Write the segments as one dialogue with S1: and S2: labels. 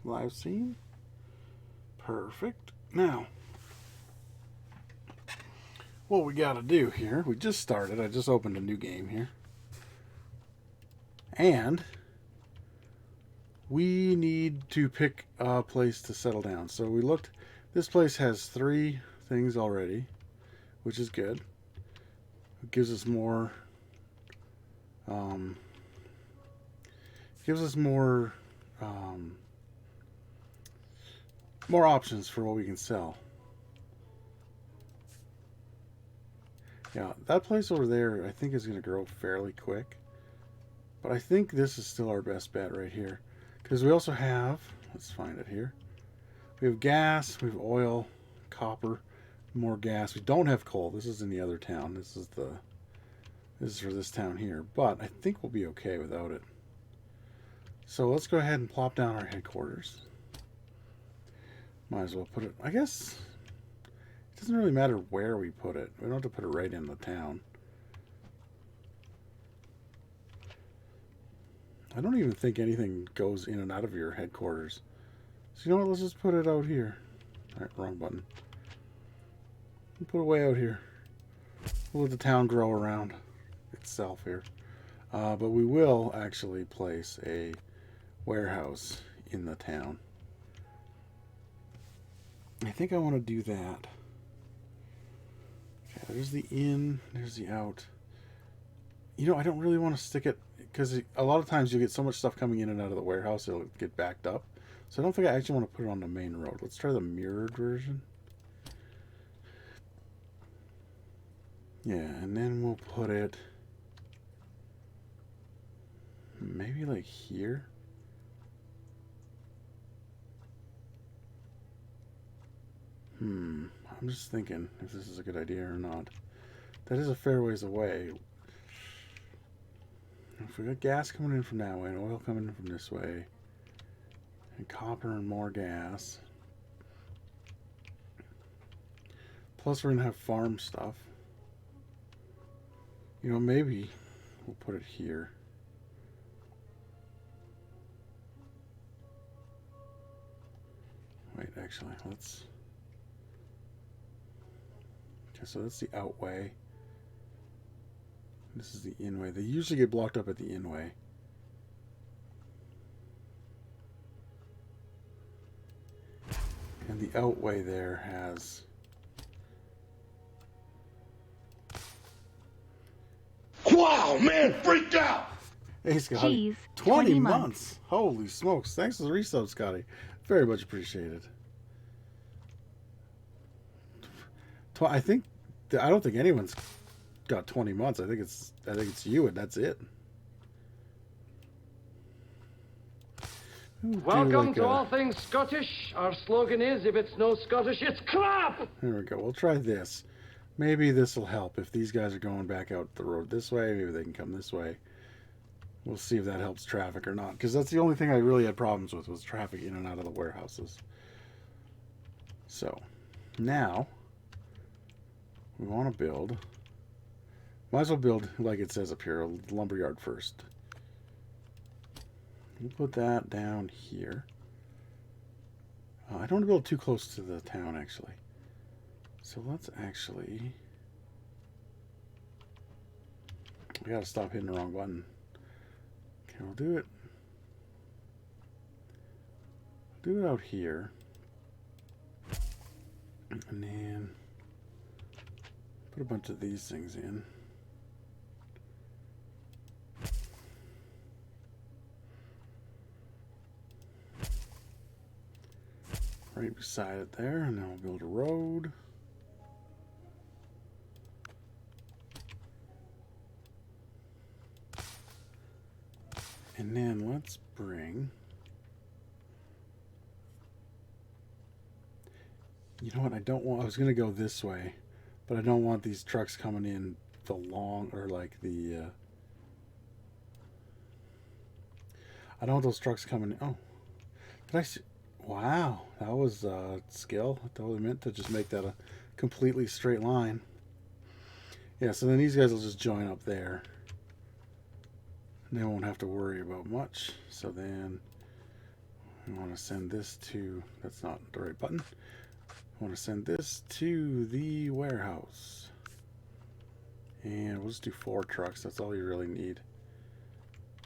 S1: Live scene. Perfect. Now, what we got to do here, we just started. I just opened a new game here. And we need to pick a place to settle down. So we looked. This place has 3 things already, which is good. It gives us more. More options for what we can sell. Yeah, that place over there I think is going to grow fairly quick. But I think this is still our best bet right here. Because we also have, let's find it here. We have gas, we have oil, copper, more gas. We don't have coal. This is in the other town. This is for this town here. But I think we'll be okay without it. So let's go ahead and plop down our headquarters. Might as well put it, I guess, it doesn't really matter where we put it. We don't have to put it right in the town. I don't even think anything goes in and out of your headquarters. So you know what, let's just put it out here. Alright, wrong button. We'll put it way out here. We'll let the town grow around itself here. But we will actually place a warehouse in the town. I think I want to do that. Okay, there's the in, there's the out. You know, I don't really want to stick it, because a lot of times you get so much stuff coming in and out of the warehouse, it'll get backed up. So I don't think I actually want to put it on the main road. Let's try the mirrored version. Yeah, and then we'll put it maybe like here. I'm just thinking if this is a good idea or not. That is a fair ways away. If we got gas coming in from that way and oil coming in from this way, and copper and more gas, plus we're gonna have farm stuff. You know, maybe we'll put it here. Wait, actually, let's. Okay, so that's the out way. This is the in way. They usually get blocked up at the in way. And the out way there has.
S2: Wow, man, freaked out!
S1: Hey, Scotty.
S3: Jeez,
S1: 20 months. Holy smokes. Thanks for the resub, Scotty. Very much appreciated. I don't think anyone's got 20 months. I think it's you, and that's it.
S4: Welcome to All Things Scottish. Our slogan is, if it's no Scottish, it's crap!
S1: There we go. We'll try this. Maybe this will help. If these guys are going back out the road this way, maybe they can come this way. We'll see if that helps traffic or not. Because that's the only thing I really had problems with, was traffic in and out of the warehouses. So, now, we want to build. Might as well build, like it says up here, a lumberyard first. We'll put that down here. I don't want to build too close to the town, actually. So let's actually... I gotta stop hitting the wrong button. Okay, we'll do it. Do it out here. And then put a bunch of these things in. Right beside it there, and then we'll build a road. And then let's bring... You know what, I don't want... I was going to go this way, but I don't want these trucks coming in the long... Or like the... I don't want those trucks coming in... Oh. Did I see... Wow, that was skill. I totally meant to just make that a completely straight line. Yeah, so then these guys will just join up there. And they won't have to worry about much. So then We want to send this to, that's not the right button. We want to send this to the warehouse. And we'll just do 4 trucks. That's all you really need.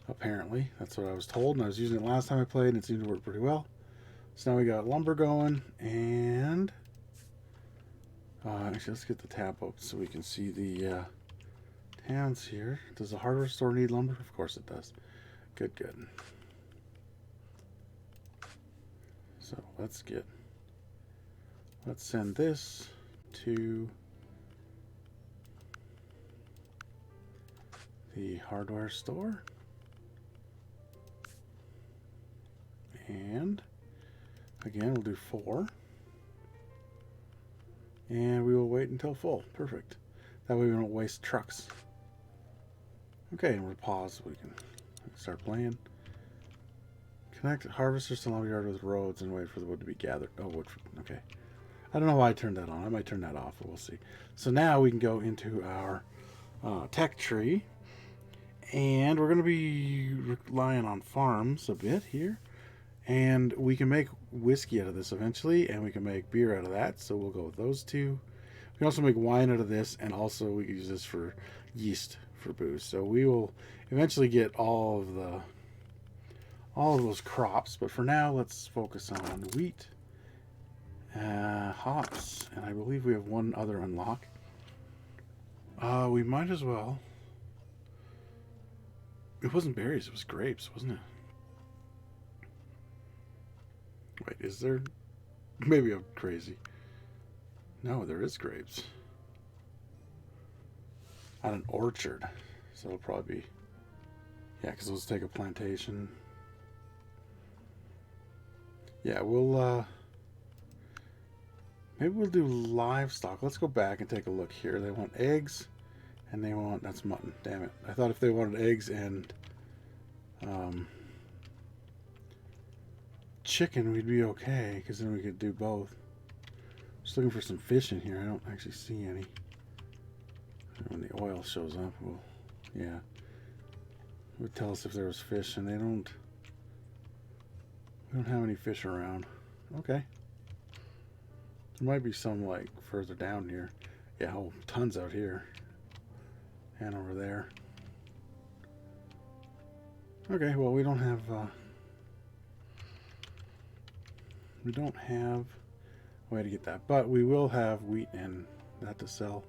S1: Apparently, that's what I was told, and I was using it last time I played, and it seemed to work pretty well. So now we got lumber going, and actually, let's get the tab open so we can see the towns here. Does the hardware store need lumber? Of course it does. Good, good. So let's send this to the hardware store. And again, we'll do 4. And we will wait until full. Perfect. That way we don't waste trucks. Okay, and we'll pause so we can start playing. Connect harvesters to lumberyard with roads and wait for the wood to be gathered. Oh, wood. Okay. I don't know why I turned that on. I might turn that off, but we'll see. So now we can go into our tech tree. And we're going to be relying on farms a bit here. And we can make whiskey out of this eventually, and we can make beer out of that, so we'll go with those 2. We can also make wine out of this, and also we can use this for yeast for booze. So we will eventually get all of those crops, but for now, let's focus on wheat, hops, and I believe we have one other unlock. We might as well. It wasn't berries, it was grapes, wasn't it? Wait, is there? Maybe I'm crazy. No, there is grapes. At an orchard. So it'll probably be... Yeah, because let's take a plantation. Yeah, we'll... Maybe we'll do livestock. Let's go back and take a look here. They want eggs, and they want... That's mutton. Damn it. I thought if they wanted eggs and... chicken, we'd be okay, because then we could do both. Just looking for some fish in here. I don't actually see any. When the oil shows up, well, yeah, it would tell us if there was fish, and we don't have any fish around. Okay, there might be some like further down here. Yeah, oh, tons out here and over there. Okay, well, we don't have a way to get that, but we will have wheat and that to sell.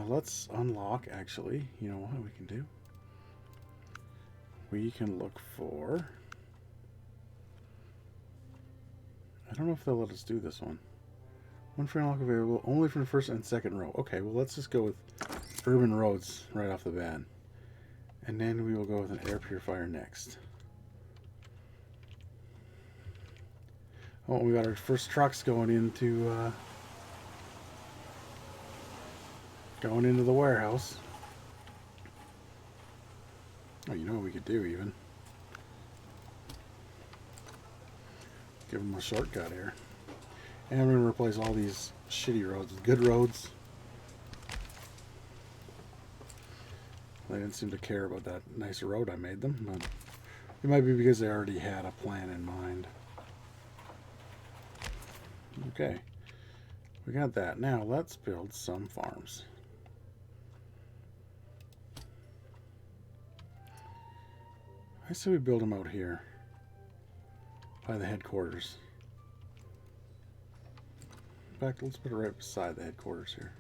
S1: Let's unlock, actually, you know what we can do? We can look for... I don't know if they'll let us do this one. One free unlock available only from the first and second row. Okay, well, let's just go with urban roads right off the bat. And then we will go with an air purifier next. Oh, we got our first trucks going into the warehouse. Oh, you know what we could do even? Give them a shortcut here. And we're going to replace all these shitty roads with good roads. They didn't seem to care about that nice road I made them, but it might be because they already had a plan in mind. Okay, we got that. Now let's build some farms. I say we build them out here by the headquarters. In fact, let's put it right beside the headquarters here.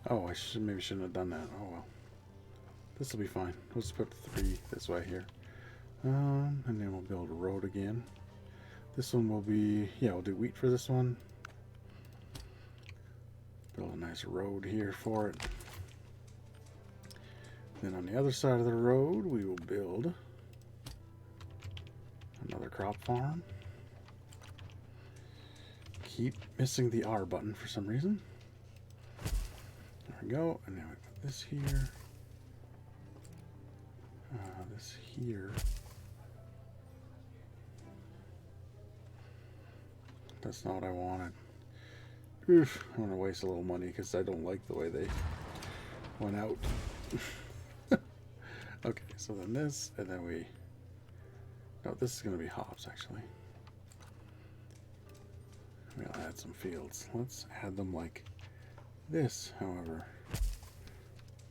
S1: Oh, maybe shouldn't have done that. Oh well. This will be fine. Let's put 3 this way here. And then we'll build a road again. This one will be, yeah, we'll do wheat for this one. Build a nice road here for it. Then on the other side of the road, we will build another crop farm. Keep missing the R button for some reason. There we go. And now we put this here. This here. That's not what I wanted. Oof, I'm going to waste a little money because I don't like the way they went out. Okay, so then this, and then we... No, this is going to be hops, actually. We'll add some fields. Let's add them like this, however,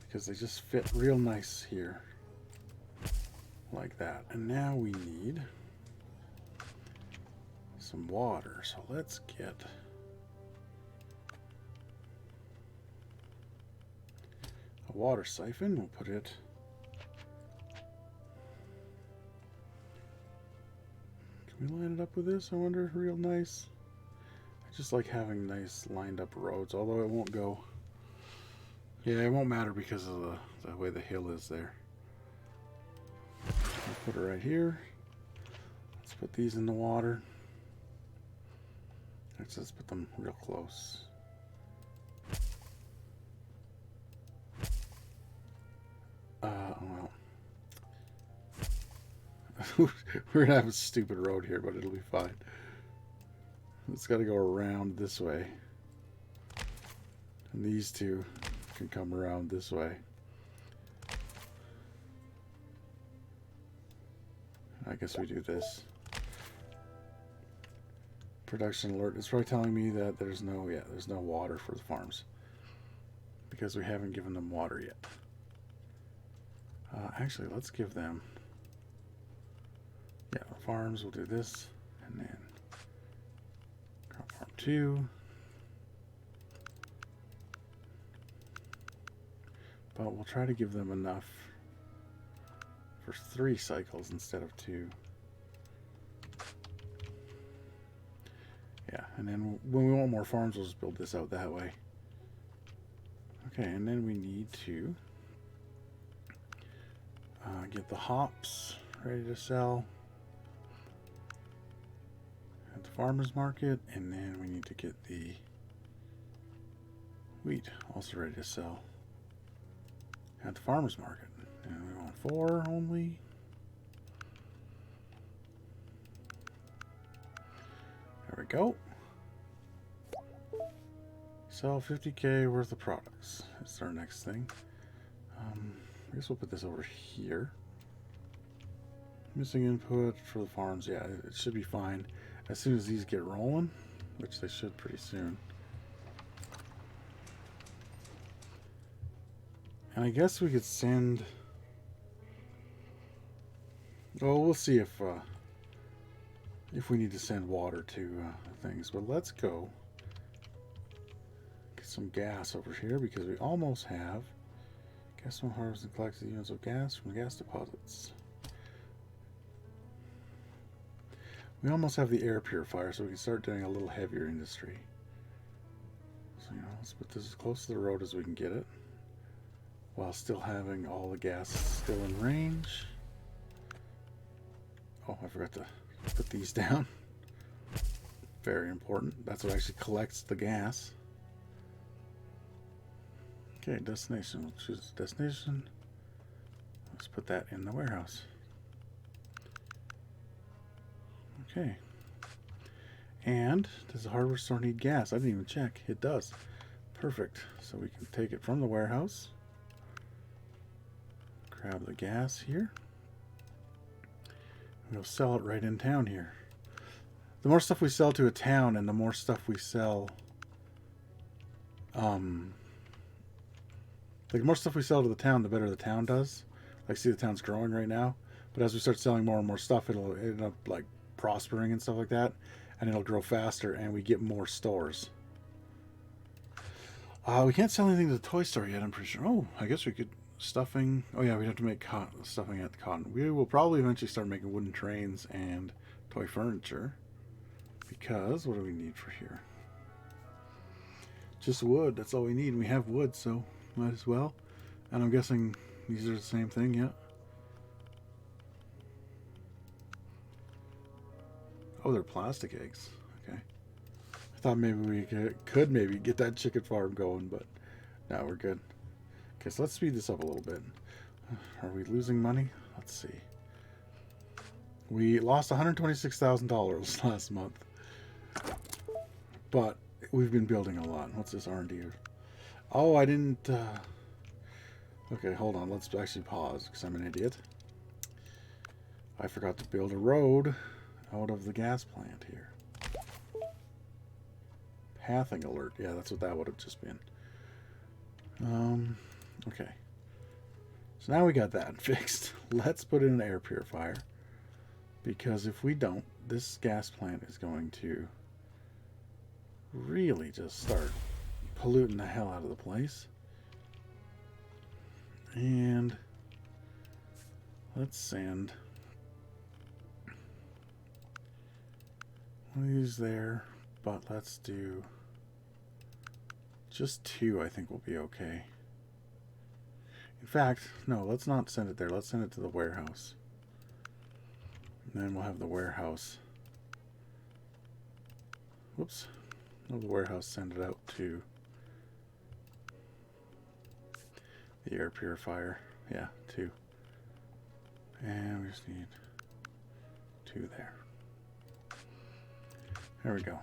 S1: because they just fit real nice here. Like that. And now we need some water. So let's get a water siphon. We'll put it... Can we line it up with this? I wonder. Real nice. I just like having nice lined up roads, although it won't go... Yeah, it won't matter because of the way the hill is there. I'll put it right here. Let's put these in the water. Let's put them real close. Well. We're gonna have a stupid road here, but it'll be fine. It's got to go around this way. And these two can come around this way. I guess we do this. Production alert. It's probably telling me that there's no water for the farms. Because we haven't given them water yet. Actually, let's give them... Yeah, the farms will do this. And then... Crop farm 2. But we'll try to give them enough for 3 cycles instead of 2. Yeah, and then when we want more farms, we'll just build this out that way. Okay, and then we need to get the hops ready to sell at the farmer's market, and then we need to get the wheat also ready to sell at the farmer's market. And we want 4 only. There we go. Sell 50K worth of products. That's our next thing. I guess we'll put this over here. Missing input for the farms. Yeah, it should be fine as soon as these get rolling, which they should pretty soon. And I guess we could send... Well, we'll see if we need to send water to things. But let's go get some gas over here because we almost have gas from harvest and collects the units of gas from the gas deposits. We almost have the air purifier, so we can start doing a little heavier industry. So, you know, let's put this as close to the road as we can get it, while still having all the gas still in range. Oh, I forgot to put these down. Very important. That's what actually collects the gas. Okay, destination. We'll choose destination. Let's put that in the warehouse. Okay. And does the hardware store need gas? I didn't even check. It does. Perfect. So we can take it from the warehouse. Grab the gas here. We'll sell it right in town here. The more stuff we sell to a town and the more stuff we sell... Like, the more stuff we sell to the town, the better the town does. Like, see, the town's growing right now. But as we start selling more and more stuff, it'll end up, like, prospering and stuff like that. And it'll grow faster, and we get more stores. We can't sell anything to the toy store yet, I'm pretty sure. Oh, I guess we could... Stuffing. Oh, yeah, we'd have to make stuffing at the cotton. We will probably eventually start making wooden trains and toy furniture. Because, what do we need for here? Just wood. That's all we need. We have wood, so... Might as well. And I'm guessing these are the same thing, yeah. Oh, they're plastic eggs. Okay. I thought maybe we could maybe get that chicken farm going, but no, we're good. Okay, so let's speed this up a little bit. Are we losing money? Let's see. We lost $126,000 last month. but we've been building a lot. What's this R&D? Oh, I didn't... Okay, hold on. Let's actually pause, because I'm an idiot. I forgot to build a road out of the gas plant here. Pathing alert. Yeah, that's what that would have just been. Okay. So now we got that fixed. Let's put in an air purifier. Because if we don't, this gas plant is going to really just start polluting the hell out of the place. And let's send one of these there, but let's do just 2. I think will be okay. In fact, no, let's not send it there. Let's send it to the warehouse. And then we'll have the warehouse. Whoops. No, the warehouse send it out to the air purifier. Yeah, 2. And we just need 2 there. There we go.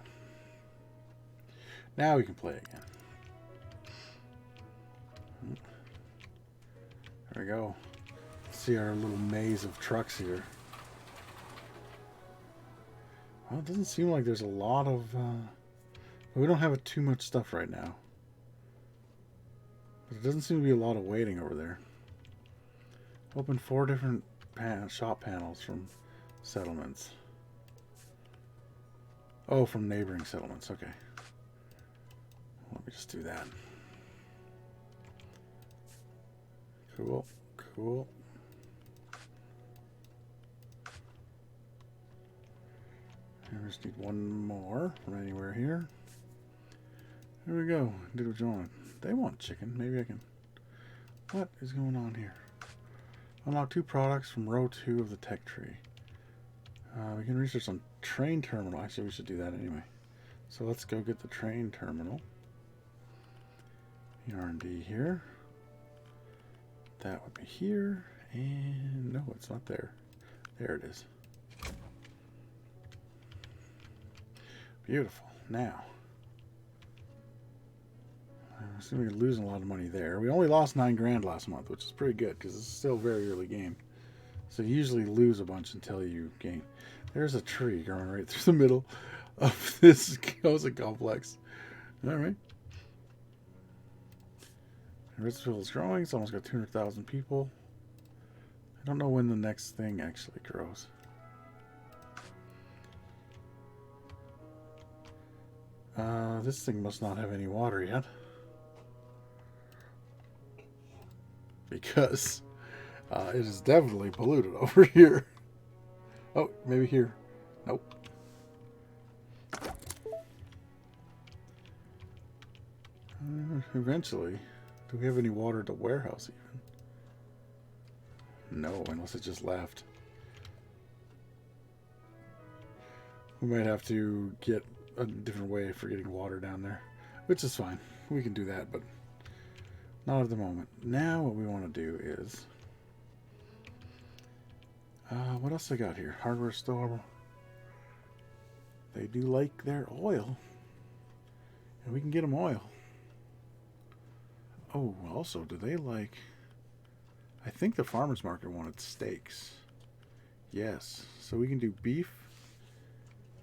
S1: Now we can play again. There we go. Let's see our little maze of trucks here. Well, it doesn't seem like there's a lot of... we don't have too much stuff right now. But it doesn't seem to be a lot of waiting over there. Open 4 different shop panels from settlements. Oh, from neighboring settlements. Okay. Let me just do that. Cool. Cool. I just need 1 more from anywhere here. There we go. Did what you want. They want chicken. Maybe I can... What is going on here? Unlock 2 products from row 2 of the tech tree. We can research some train terminal. Actually, we should do that anyway. So let's go get the train terminal. The R&D here. That would be here. And no, it's not there. There it is. Beautiful. Now, I assume we're losing a lot of money there. We only lost 9 grand last month, which is pretty good because it's still a very early game. So you usually lose a bunch until you gain. There's a tree growing right through the middle of this housing complex. All right. Ritzville is growing. It's almost got 200,000 people. I don't know when the next thing actually grows. This thing must not have any water yet. Because it is definitely polluted over here. Oh, maybe here. Nope. Eventually. Do we have any water at the warehouse even? No, unless it just left. We might have to get a different way for getting water down there. Which is fine. We can do that, but not at the moment. Now what we want to do is... what else I got here? Hardware store. They do like their oil. And we can get them oil. Oh, also, do they like... I think the farmer's market wanted steaks. Yes. So we can do beef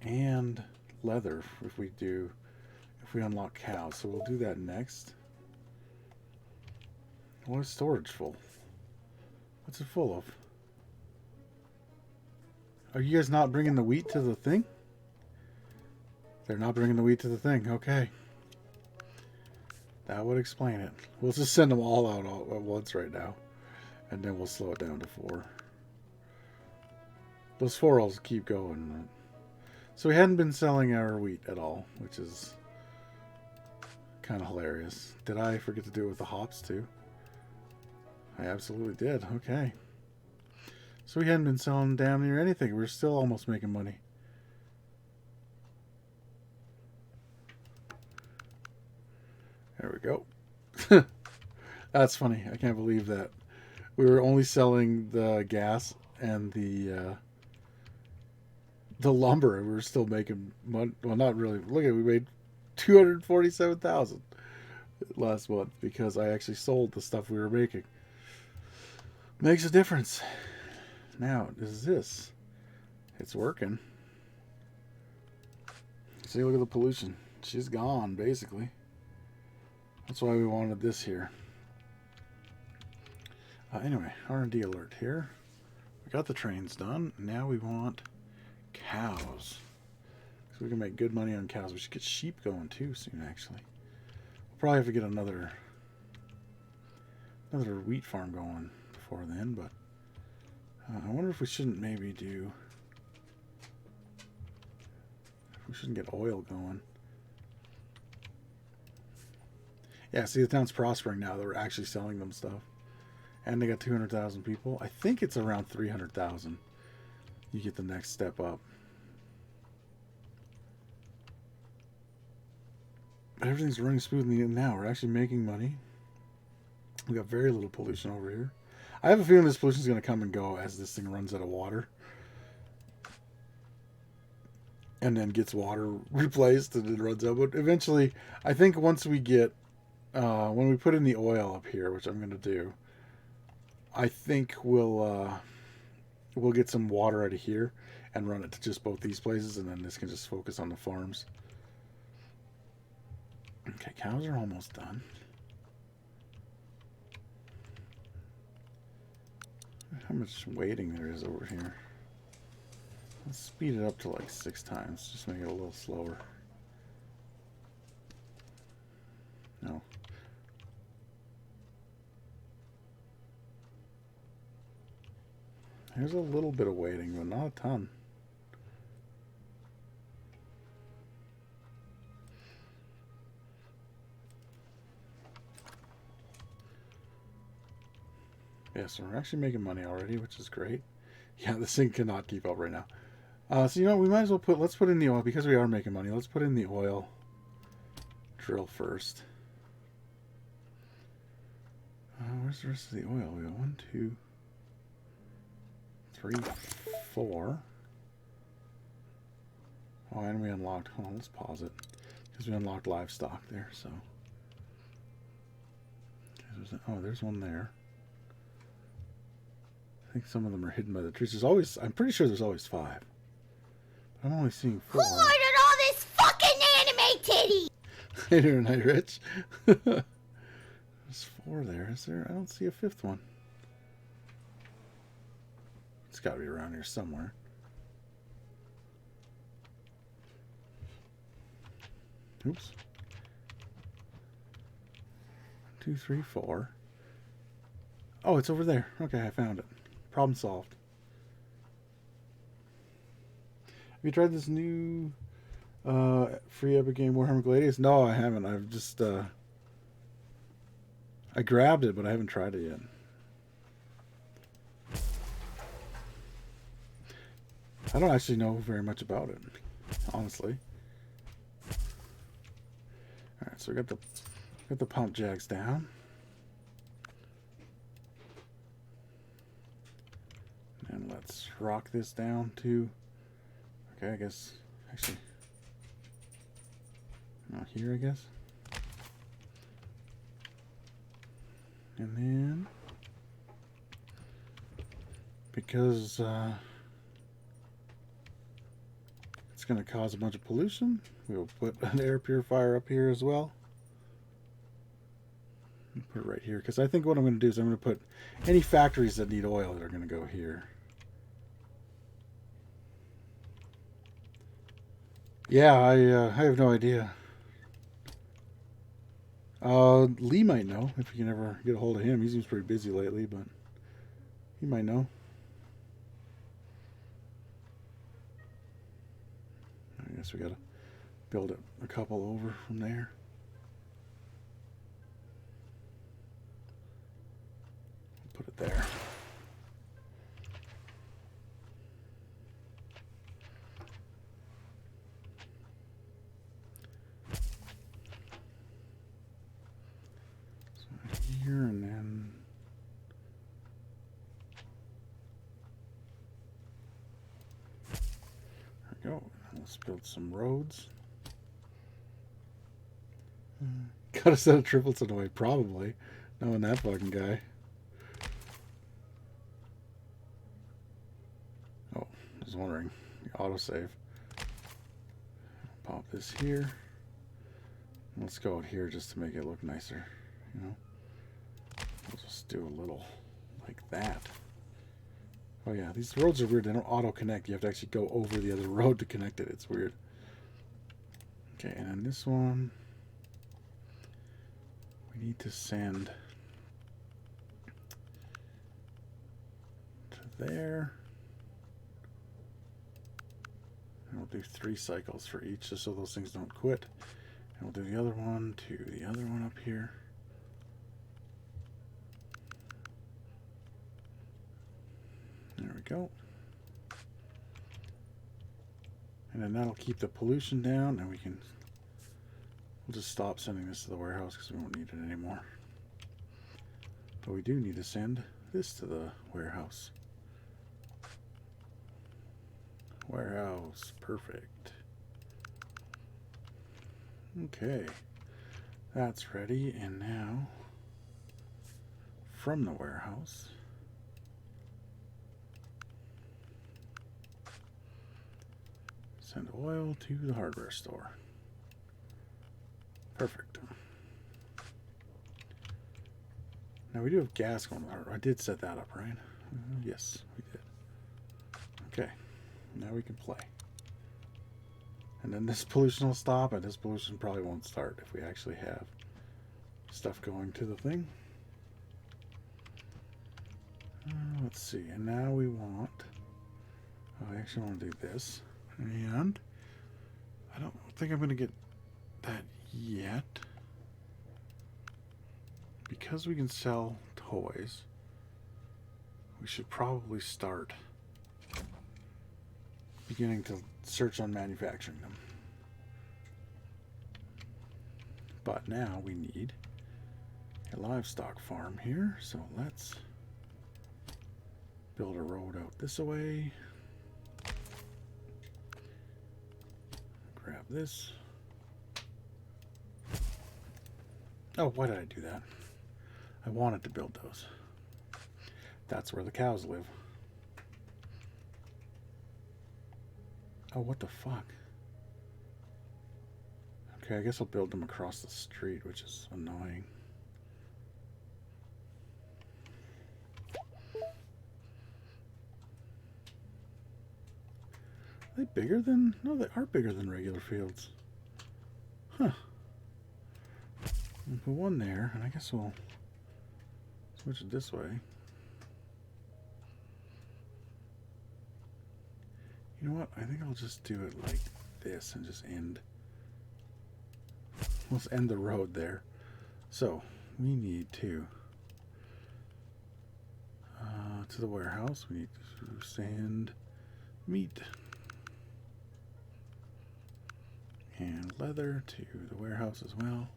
S1: and leather if we unlock cows. So we'll do that next. What is storage full? What's it full of? Are you guys not bringing the wheat to the thing? They're not bringing the wheat to the thing. Okay. That would explain it. We'll just send them all out all at once right now. And then we'll slow it down to 4. Those 4 will keep going. So we hadn't been selling our wheat at all, which is kind of hilarious. Did I forget to do it with the hops too? I absolutely did. Okay. So we hadn't been selling damn near anything. We're still almost making money. There we go. That's funny. I can't believe that. We were only selling the gas and the lumber, and we were still making money. Well, not really. Look at it. We made $247,000 last month because I actually sold the stuff we were making. Makes a difference. Now, is this? It's working. See, look at the pollution. She's gone, basically. That's why we wanted this here. Anyway, R&D alert here. We got the trains done. Now we want cows. So we can make good money on cows. We should get sheep going too soon, actually. We'll probably have to get another wheat farm going before then, but I wonder if we shouldn't maybe do... We shouldn't get oil going. Yeah, see, the town's prospering now. They're actually selling them stuff. And they got 200,000 people. I think it's around 300,000. You get the next step up. Everything's running smoothly now. We're actually making money. We got very little pollution over here. I have a feeling this pollution is going to come and go as this thing runs out of water. And then gets water replaced and it runs out. But eventually, I think once we get... when we put in the oil up here, which I'm going to do, I think we'll get some water out of here and run it to just both these places, and then this can just focus on the farms. Okay, cows are almost done. How much waiting there is over here. Let's speed it up to like 6 times. Just make it a little slower. No. There's a little bit of waiting, but not a ton. Yeah, so we're actually making money already, which is great. Yeah, this thing cannot keep up right now. So, you know, we might as well let's put in the oil, because we are making money. Let's put in the oil drill first. Where's the rest of the oil? We got 1, 2, 3, 4. Oh, and we unlocked. Hold on, let's pause it. Because we unlocked livestock there, so. Oh, there's one there. I think some of them are hidden by the trees. There's always, I'm pretty sure there's always 5. But I'm only seeing 4.
S3: Who ordered all this fucking anime titty?
S1: Hey there, Night Rich. There's 4 there. Is there? I don't see a 5th one. It's got to be around here somewhere. Oops. 2, 3, 4. Oh, it's over there. Okay, I found it. Problem solved. Have you tried this new free Epic game Warhammer Gladius? No, I haven't. I've just I grabbed it, but I haven't tried it yet. I don't actually know very much about it, honestly. All right, so we got the pump jacks down. And let's rock this down to, okay, I guess, actually, not here, I guess. And then, because it's going to cause a bunch of pollution, we'll put an air purifier up here as well. Put it right here, because I think what I'm going to do is I'm going to put any factories that need oil that are going to go here. Yeah, I have no idea. Lee might know if you can ever get a hold of him. He seems pretty busy lately, but he might know. I guess we gotta build it a couple over from there. Put it there. Here and then there we go. Let's build some roads. Got a set of triplets in the way, probably. Knowing that fucking guy. Oh, I was wondering. Autosave. Pop this here. Let's go out here just to make it look nicer. You know? We'll just do a little like that. Oh yeah, these roads are weird. They don't auto-connect. You have to actually go over the other road to connect it. It's weird. Okay, and then this one, we need to send to there. And we'll do 3 cycles for each just so those things don't quit. And we'll do the other one to the other one up here. There we go. And then that'll keep the pollution down, and we'll just stop sending this to the warehouse because we won't need it anymore. But we do need to send this to the warehouse. Warehouse, perfect. Okay, that's ready, and now from the warehouse, send oil to the hardware store. Perfect. Now we do have gas going to the hardware. I did set that up, right? Yes, we did. Okay, now we can play. And then this pollution will stop, and this pollution probably won't start if we actually have stuff going to the thing. Let's see, and now we want... Oh, I actually want to do this. And I don't think I'm going to get that yet. Because we can sell toys, we should probably start beginning to search on manufacturing them. But now we need a livestock farm here, so let's build a road out this way. Grab this. Oh, why did I do that? I wanted to build those. That's where the cows live. Oh, what the fuck? Okay, I guess I'll build them across the street, which is annoying. Are they bigger than... No, they are bigger than regular fields. Huh. We'll put one there, and I guess we'll switch it this way. You know what? I think I'll just do it like this and just end. Let's end the road there. So, we need to the warehouse. We need to send meat and leather to the warehouse as well.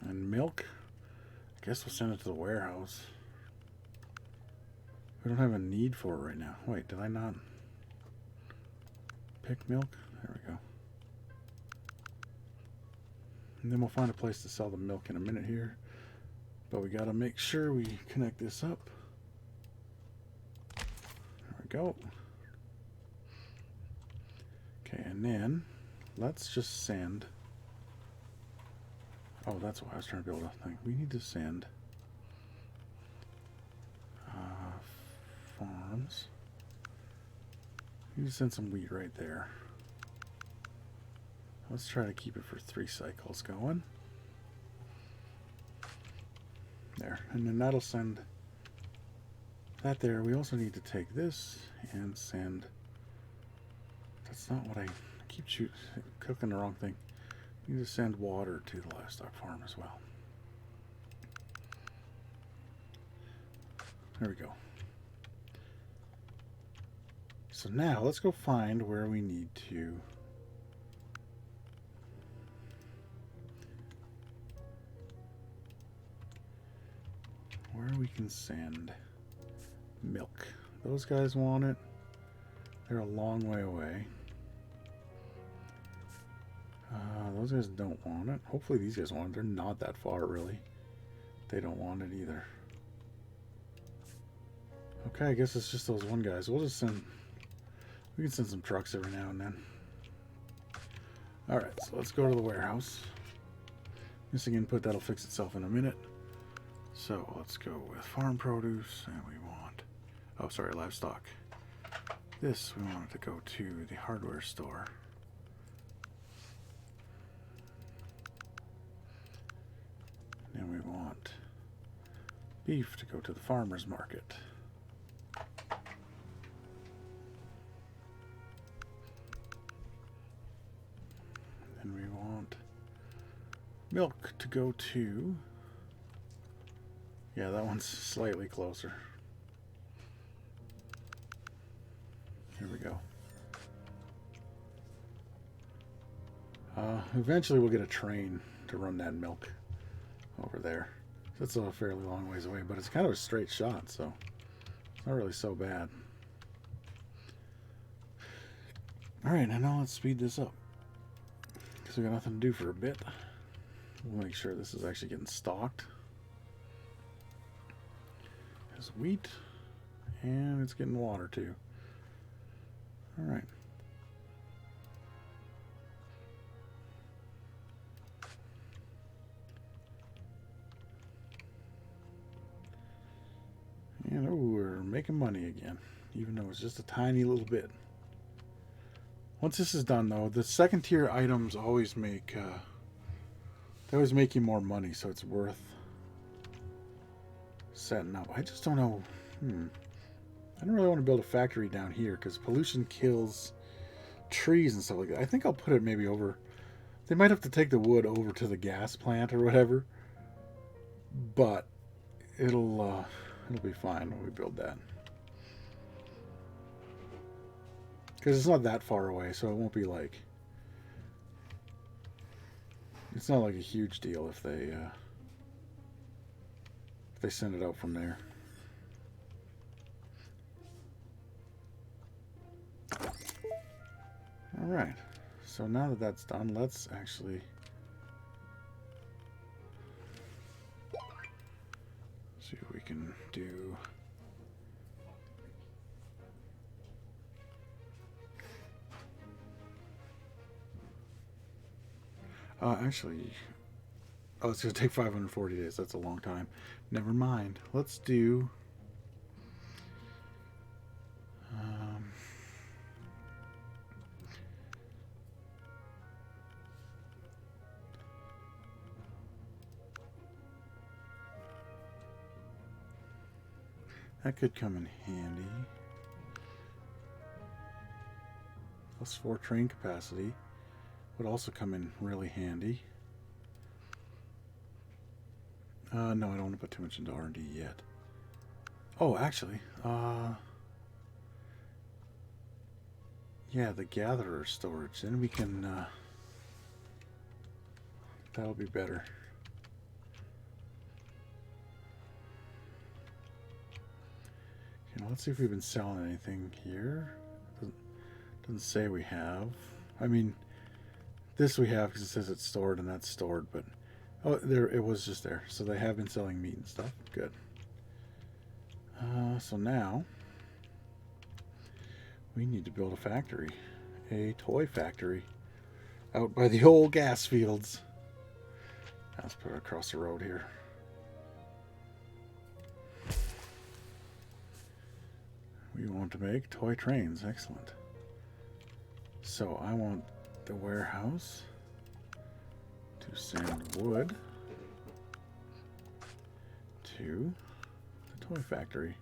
S1: And milk. I guess we'll send it to the warehouse. We don't have a need for it right now. Wait, did I not pick milk? There we go. And then we'll find a place to sell the milk in a minute here. But we gotta make sure we connect this up. There we go. Okay, and then let's just send... Oh, that's why I was trying to build a thing. We need to send farms. We need to send some wheat right there. Let's try to keep it for 3 cycles going. There, and then that'll send that there. We also need to take this and send... That's not what I keep cooking the wrong thing. We need to send water to the livestock farm as well. There we go. So now let's go find where we need to we can send milk. Those guys want it. They're a long way away. Those guys don't want it. Hopefully these guys want it. They're not that far, really. They don't want it either. Okay, I guess it's just those one guys. We'll just send... We can send some trucks every now and then. Alright, so let's go to the warehouse. Missing input, that'll fix itself in a minute. So let's go with farm produce, and we want... Oh, sorry, livestock. This, we want it to go to the hardware store. And we want beef to go to the farmer's market. And we want milk to go to... Yeah, that one's slightly closer. Here we go. Eventually we'll get a train to run that milk over there. That's a fairly long ways away, but it's kind of a straight shot, so it's not really so bad. Alright, now let's speed this up. Because we got nothing to do for a bit. We'll make sure this is actually getting stocked. There's wheat, and it's getting water too. Alright. And oh, we're making money again, even though it's just a tiny little bit. Once this is done, though, the second tier items always make they always make you more money, so it's worth setting up. I just don't know. I don't really want to build a factory down here because pollution kills trees and stuff like that. I think I'll put it maybe over. They might have to take the wood over to the gas plant or whatever, but it'll be fine when we build that. Because it's not that far away, so it won't be like... It's not like a huge deal if they send it out from there. Alright, so now that that's done, let's actually... see what we can do. Actually, oh, it's going to take 540 days. That's a long time. Never mind. Let's do... that could come in handy. +4 train capacity would also come in really handy. No, I don't want to put too much into R&D yet. Oh, actually, yeah, the gatherer storage. Then we can, that'll be better. Okay, now let's see if we've been selling anything here. Doesn't say we have. I mean, this we have because it says it's stored and that's stored, but oh, there it was just there. So they have been selling meat and stuff. Good. So now we need to build a factory, a toy factory, out by the old gas fields. Let's put it across the road here. We want to make toy trains. Excellent. So I want the warehouse to send wood to the toy factory.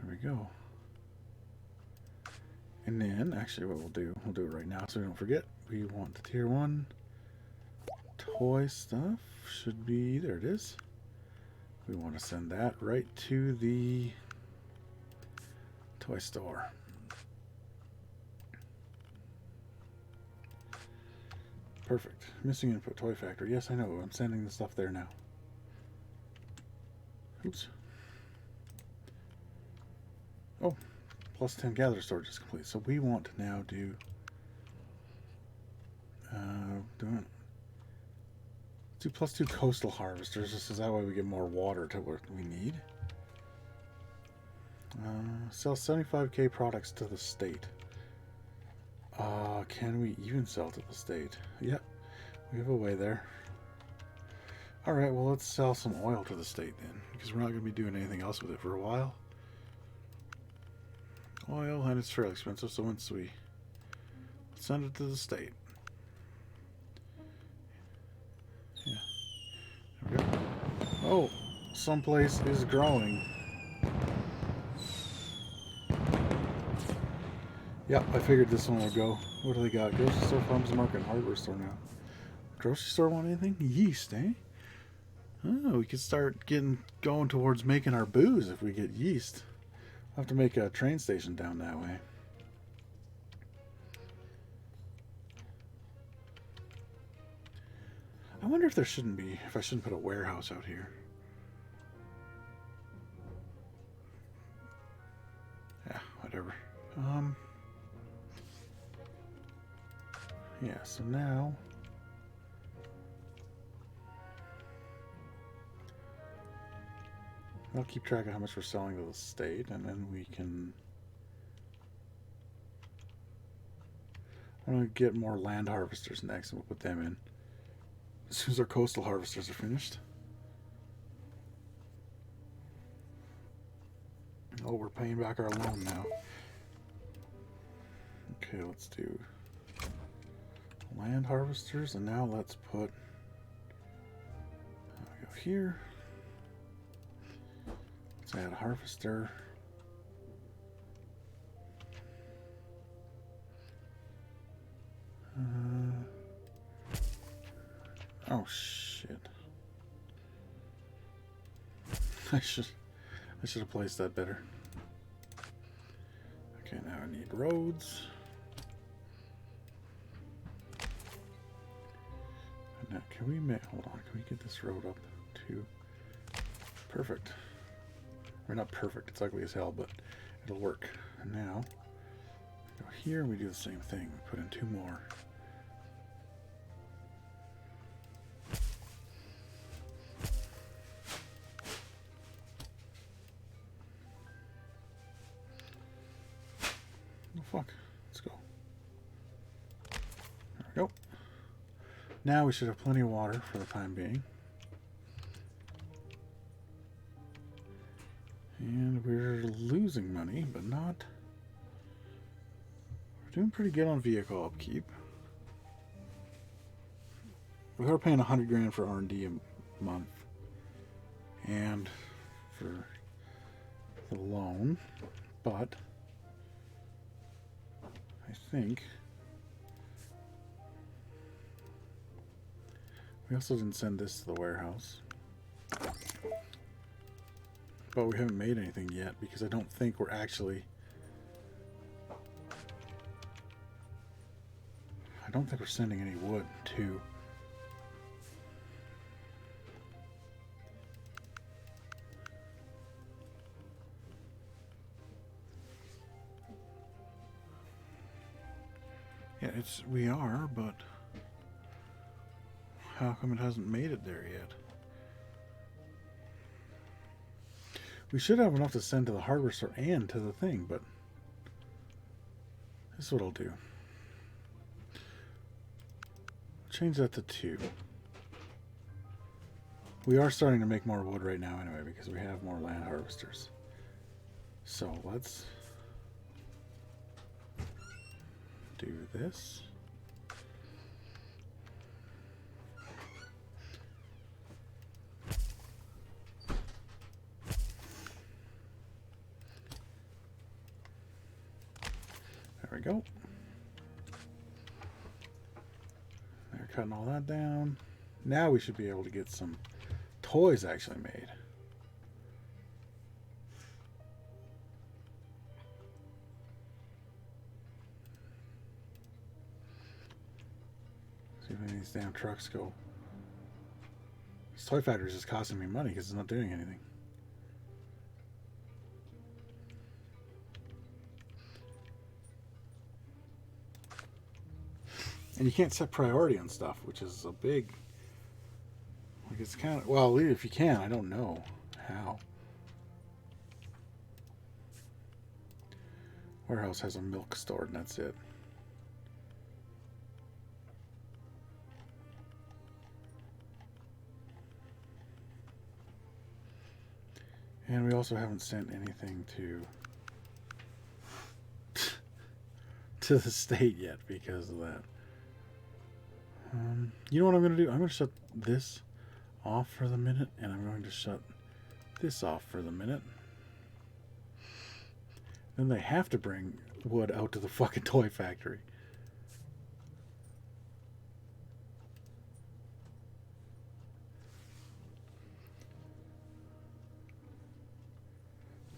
S1: There we go. And then, actually what we'll do it right now so we don't forget. We want the tier 1 toy stuff. Should be, there it is. We want to send that right to the toy store. Perfect. Missing input toy factory. Yes, I know. I'm sending the stuff there now. Oops. Oh, Plus 10 gather storage is complete. So we want to now do do plus 2 coastal harvesters, just as that way we get more water to what we need. Sell 75k products to the state. Can we even sell to the state? Yep, we have a way there. Alright, well, let's sell some oil to the state then, because we're not going to be doing anything else with it for a while. Oil, and it's fairly expensive, so once we send it to the state. Yeah. There we go. Oh, someplace is growing. Yep, I figured this one would go. What do they got? Grocery store, farmers market, and hardware store now. Grocery store want anything? Yeast, eh? Oh, we could start going towards making our booze if we get yeast. I'll have to make a train station down that way. I wonder if I shouldn't put a warehouse out here. Yeah, whatever. Yeah, so now I'll keep track of how much we're selling to the state, and then we can... I'm going to get more land harvesters next, and we'll put them in as soon as our coastal harvesters are finished. Oh, we're paying back our loan now. Okay, let's do land harvesters, and now let's put... I'll go here. Let's add harvester. Oh shit! I should have placed that better. Okay, now I need roads. And now can we make? Hold on, can we get this road up to perfect? Or not perfect, it's ugly as hell, but it'll work. And now, go here, we do the same thing. We put in 2 more. Oh, fuck. Let's go. There we go. Now we should have plenty of water for the time being. And we're losing money, but not... We're doing pretty good on vehicle upkeep. We are paying 100 grand for R&D a month. And for the loan. But I think we also didn't send this to the warehouse. But we haven't made anything yet because I don't think we're actually... I don't think we're sending any wood to... Yeah, we are, but how come it hasn't made it there yet? We should have enough to send to the hardware store and to the thing, but this is what I'll do. Change that to 2. We are starting to make more wood right now anyway because we have more land harvesters. So let's do this. There we go. They're cutting all that down. Now we should be able to get some toys actually made. See if any of these damn trucks go. This toy factory is just costing me money because it's not doing anything. And you can't set priority on stuff, which is a big... Like, it's kind of... Well, if you can, I don't know how. Warehouse has a milk store, and that's it. And we also haven't sent anything to the state yet because of that. You know what I'm going to do? I'm going to shut this off for the minute, and I'm going to shut this off for the minute. Then they have to bring wood out to the fucking toy factory.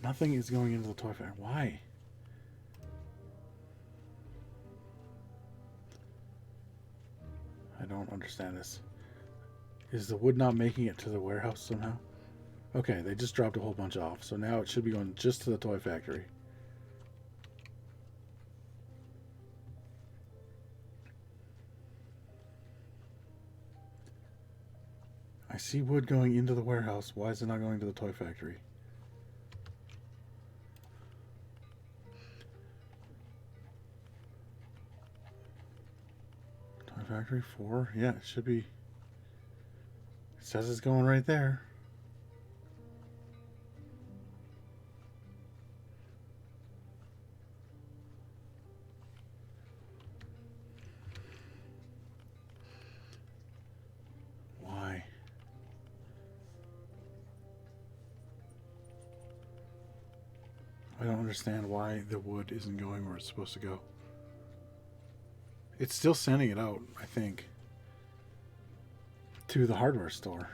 S1: Nothing is going into the toy factory. Why? I don't understand this. Is the wood not making it to the warehouse somehow? Okay, they just dropped a whole bunch off. So now it should be going just to the toy factory. I see wood going into the warehouse. Why is it not going to the toy factory? Toy factory 4? Yeah, it should be. It says it's going right there. Why? I don't understand why the wood isn't going where it's supposed to go. It's still sending it out, I think, to the hardware store.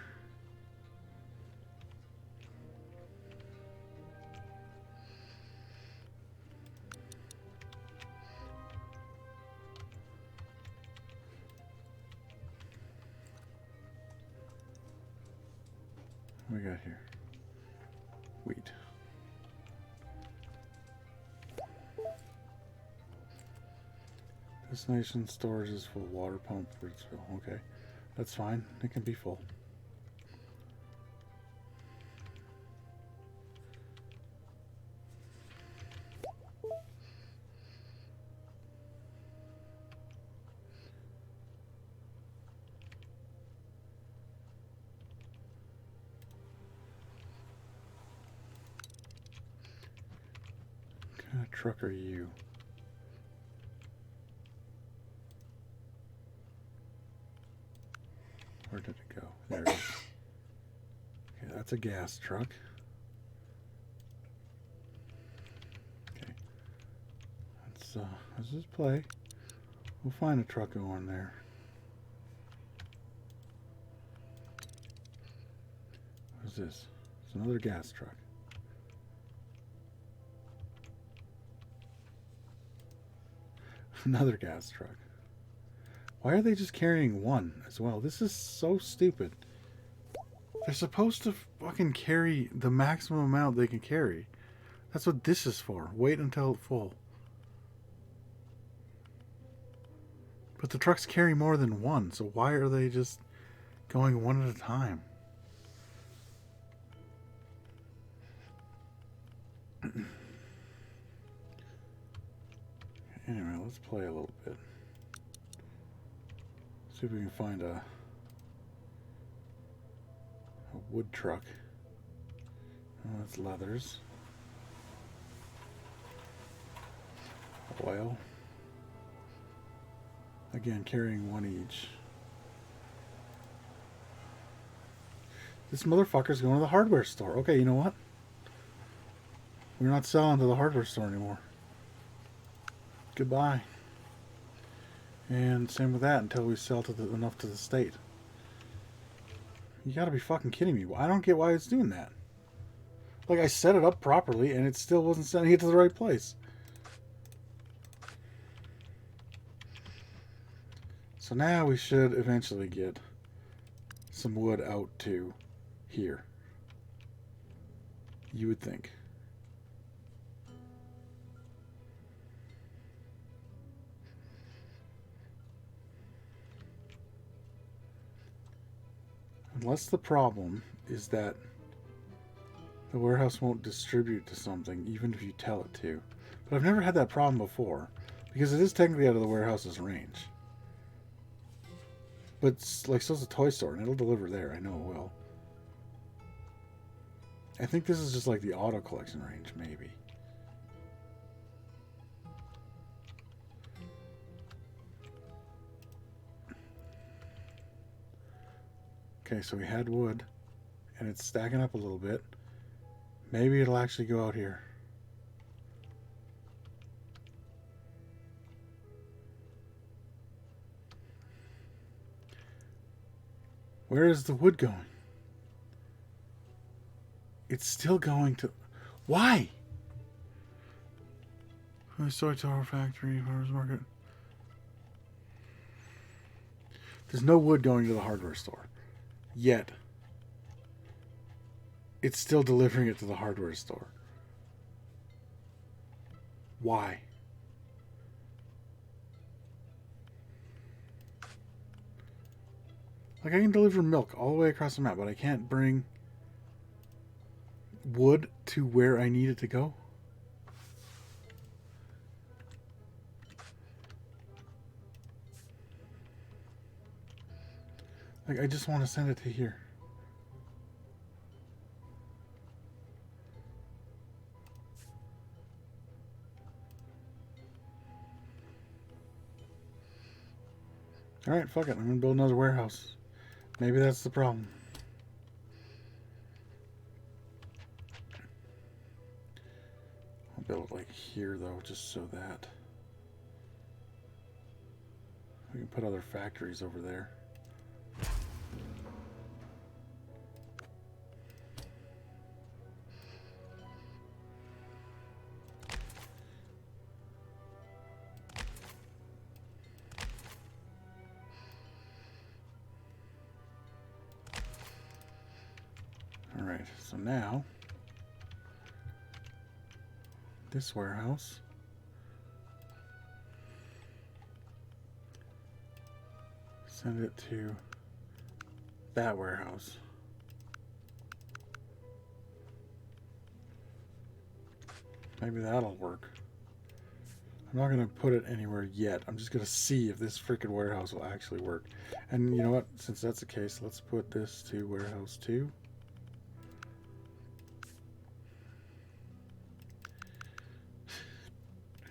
S1: What we got here? Wheat. Destination storage is full. Water pump for its fill. Okay, that's fine. It can be full. What kind of truck are you? Where did it go? There it is. Okay, that's a gas truck. Okay. Let's just play. We'll find a truck going there. What's this? It's another gas truck. Another gas truck. Why are they just carrying one as well? This is so stupid. They're supposed to fucking carry the maximum amount they can carry. That's what this is for. Wait until it's full. But the trucks carry more than one, so why are they just going one at a time? Anyway, let's play a little bit. See if we can find a wood truck. Oh, that's leathers. Oil. Again, carrying one each. This motherfucker's going to the hardware store. Okay, you know what? We're not selling to the hardware store anymore. Goodbye. And same with that until we sell to enough to the state. You gotta be fucking kidding me. I don't get why it's doing that. Like, I set it up properly and it still wasn't sending it to the right place. So now we should eventually get some wood out to here. You would think. Unless the problem is that the warehouse won't distribute to something even if you tell it to. But I've never had that problem before, because it is technically out of the warehouse's range. But it's like, so it's a toy store, and it'll deliver there. I know it will. I think this is just like the auto collection range, maybe. Okay, so we had wood, and it's stacking up a little bit. Maybe it'll actually go out here. Where is the wood going? It's still going to... Why? Soy tower factory, farmers market. There's no wood going to the hardware store. Yet, it's still delivering it to the hardware store. Why? Like, I can deliver milk all the way across the map, but I can't bring wood to where I need it to go? Like, I just want to send it to here. Alright, fuck it. I'm going to build another warehouse. Maybe that's the problem. I'll build it like here, though, just so that we can put other factories over there. Alright, so now this warehouse send it to that warehouse. Maybe that'll work. I'm not going to put it anywhere yet. I'm just going to see if this freaking warehouse will actually work. And you know what? Since that's the case, let's put this to warehouse 2.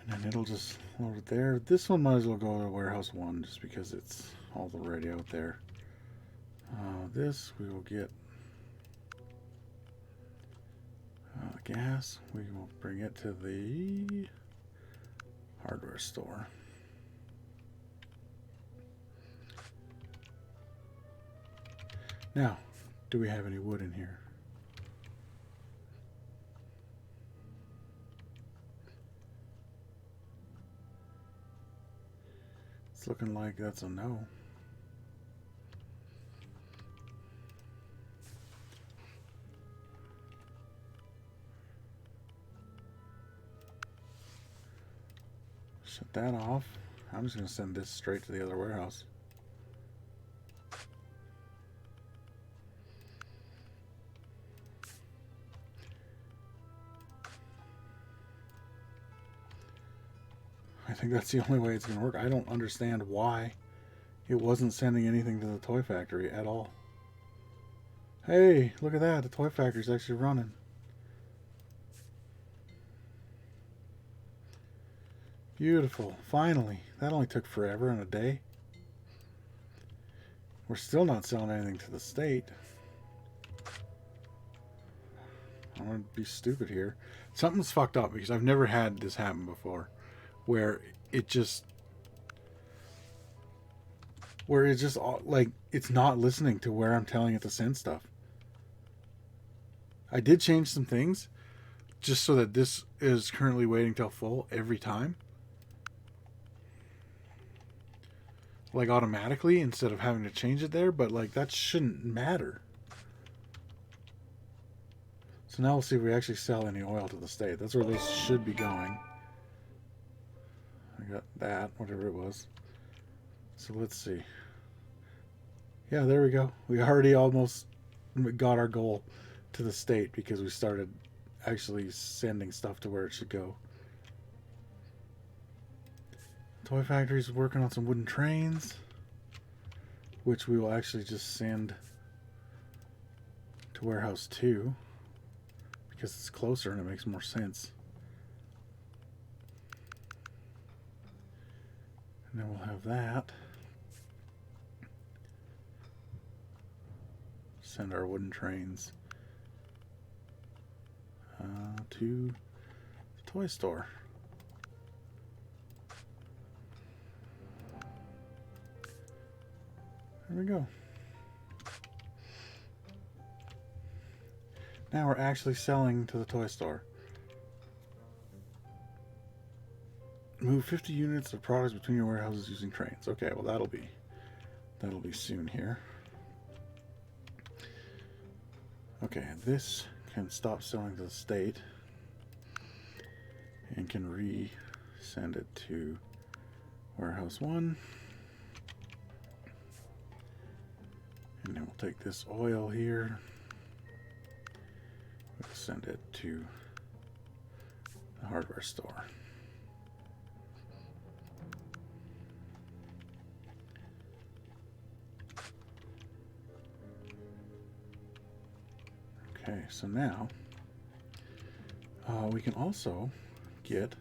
S1: And then it'll just load it there. This one might as well go to warehouse 1 just because it's already out there. This we will get gas. We will bring it to the hardware store. Now, do we have any wood in here? It's looking like that's a no. Shut that off. I'm just going to send this straight to the other warehouse. I think that's the only way it's going to work. I don't understand why it wasn't sending anything to the toy factory at all. Hey, look at that. The toy factory's actually running. Beautiful. Finally. That only took forever and a day. We're still not selling anything to the state. I'm going to be stupid here. Something's fucked up because I've never had this happen before. Where it just like it's not listening to where I'm telling it to send stuff. I did change some things just so that this is currently waiting till full every time. Like automatically instead of having to change it there, but like that shouldn't matter. So now we'll see if we actually sell any oil to the state. That's where those should be going. I got that, whatever it was. So let's see. Yeah, there we go. We already almost got our goal to the state because we started actually sending stuff to where it should go. Toy Factory's working on some wooden trains, which we will actually just send to Warehouse 2 because it's closer and it makes more sense. And then we'll have that. Send our wooden trains to the toy store. There we go. Now we're actually selling to the toy store. Move 50 units of products between your warehouses using trains. Okay, well that'll be soon here. Okay, this can stop selling to the state and can re-send it to Warehouse 1. And then we'll take this oil here. We'll send it to the hardware store. Okay, so now we can also get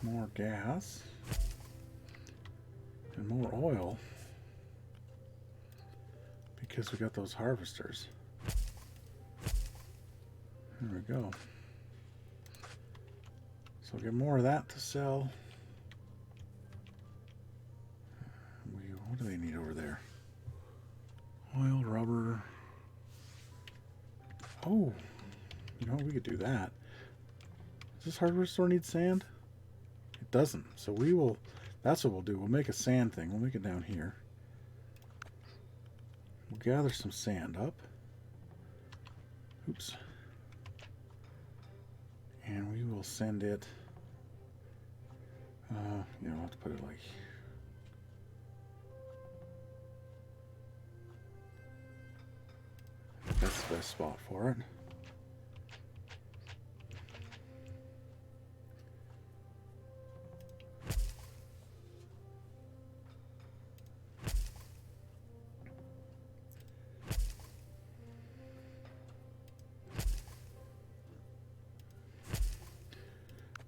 S1: more gas and more oil because we got those harvesters. There we go. So we'll get more of that to sell. What do they need over there? Oil, rubber. Oh, you know, we could do that. Does this hardware store need sand? It doesn't. So we will, that's what we'll do. We'll make a sand thing. We'll make it down here. We'll gather some sand up. Oops. And we will send it, you know, I'll have to put it like, that's the best spot for it.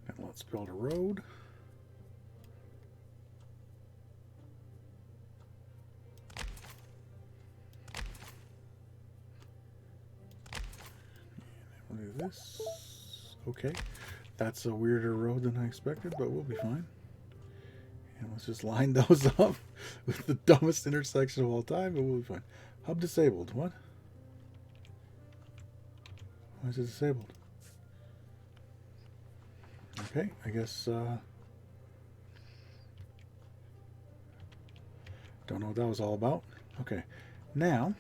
S1: And let's build a road. We'll do this. Okay, that's a weirder road than I expected, but we'll be fine. And let's just line those up with the dumbest intersection of all time, but we'll be fine. Hub disabled. What? Why is it disabled? Okay, I guess don't know what that was all about. Okay, now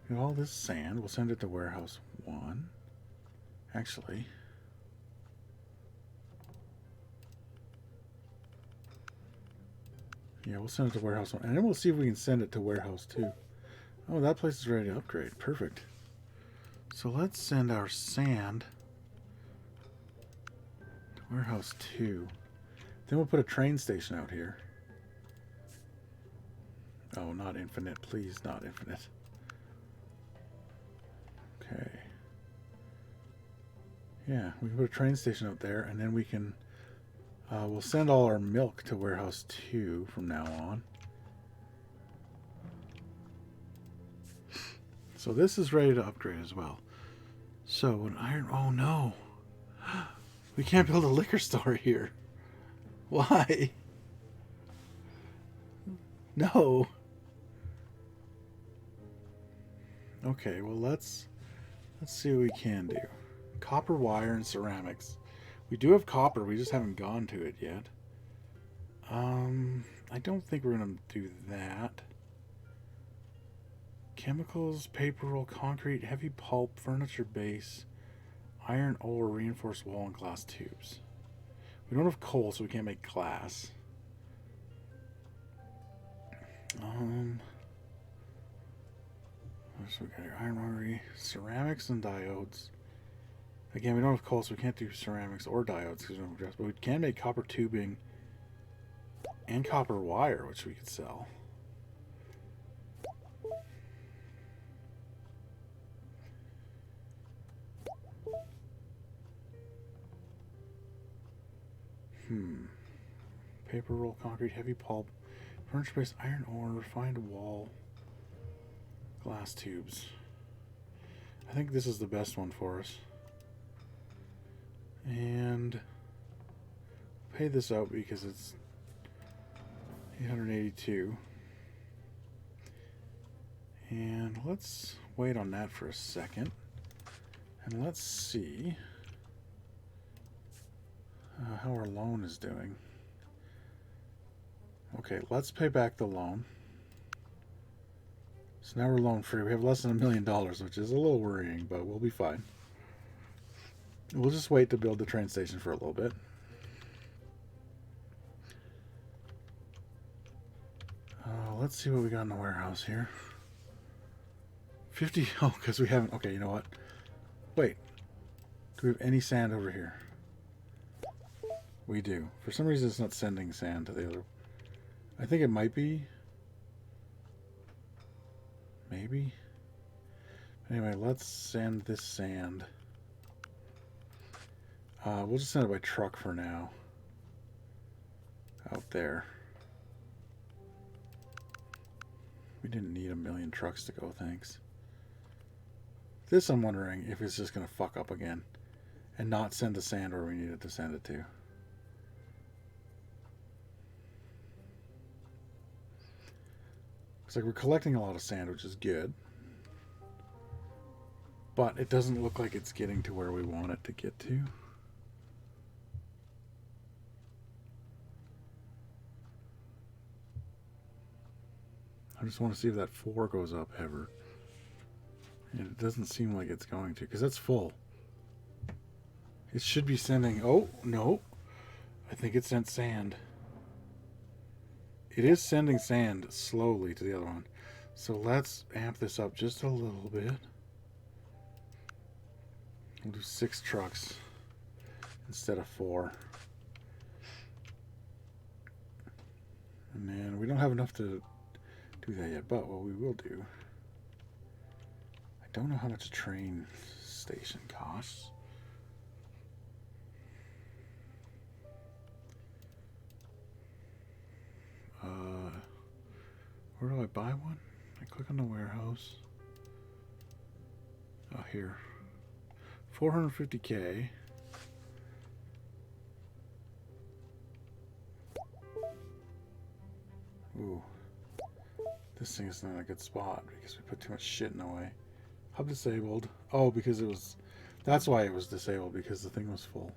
S1: we have all this sand. We'll send it to Warehouse 1. Actually, yeah, we'll send it to Warehouse 1. And then we'll see if we can send it to Warehouse 2. Oh, that place is ready to upgrade. Perfect. So let's send our sand to Warehouse 2. Then we'll put a train station out here. Oh, not infinite. Please, not infinite. Okay. Yeah, we can put a train station out there, and then we can we'll send all our milk to Warehouse 2 from now on. So this is ready to upgrade as well. So an iron, oh no, we can't build a liquor store here. Why? No. Okay, well let's see what we can do. Copper wire and ceramics. We do have copper, we just haven't gone to it yet. I don't think we're gonna do that. Chemicals, paper roll, concrete, heavy pulp, furniture base, iron ore, reinforced wall, and glass tubes. We don't have coal, so we can't make glass. So we got here ironmongery, ceramics, and diodes. Again, we don't have coal, so we can't do ceramics or diodes because we don't have gas. But we can make copper tubing and copper wire, which we could sell. Paper roll, concrete, heavy pulp, furniture-based iron ore, refined wall, glass tubes. I think this is the best one for us. And pay this out because it's 882. And let's wait on that for a second. And let's see how our loan is doing. Okay, let's pay back the loan. So now we're loan free. We have less than $1 million, which is a little worrying, but we'll be fine. We'll just wait to build the train station for a little bit. Let's see what we got in the warehouse here. 50. Oh, because we haven't. Okay, you know what? Wait. Do we have any sand over here? We do. For some reason, it's not sending sand to the other. I think it might be. Maybe. Anyway, let's send this sand. We'll just send it by truck for now. Out there. We didn't need 1 million trucks to go, thanks. This I'm wondering if it's just going to fuck up again. And not send the sand where we needed to send it to. Looks like we're collecting a lot of sand, which is good. But it doesn't look like it's getting to where we want it to get to. I just want to see if that 4 goes up ever. And it doesn't seem like it's going to, because that's full. It should be sending... Oh, no. I think it sent sand. It is sending sand slowly to the other one. So let's amp this up just a little bit. We'll do 6 trucks instead of 4. And then we don't have enough to do that yet, but what we will do... I don't know how much a train station costs. Where do I buy one? I click on the warehouse. Oh, here. 450K. Ooh. This thing is not a good spot because we put too much shit in the way. Hub disabled. Oh, because it was... That's why it was disabled, because the thing was full.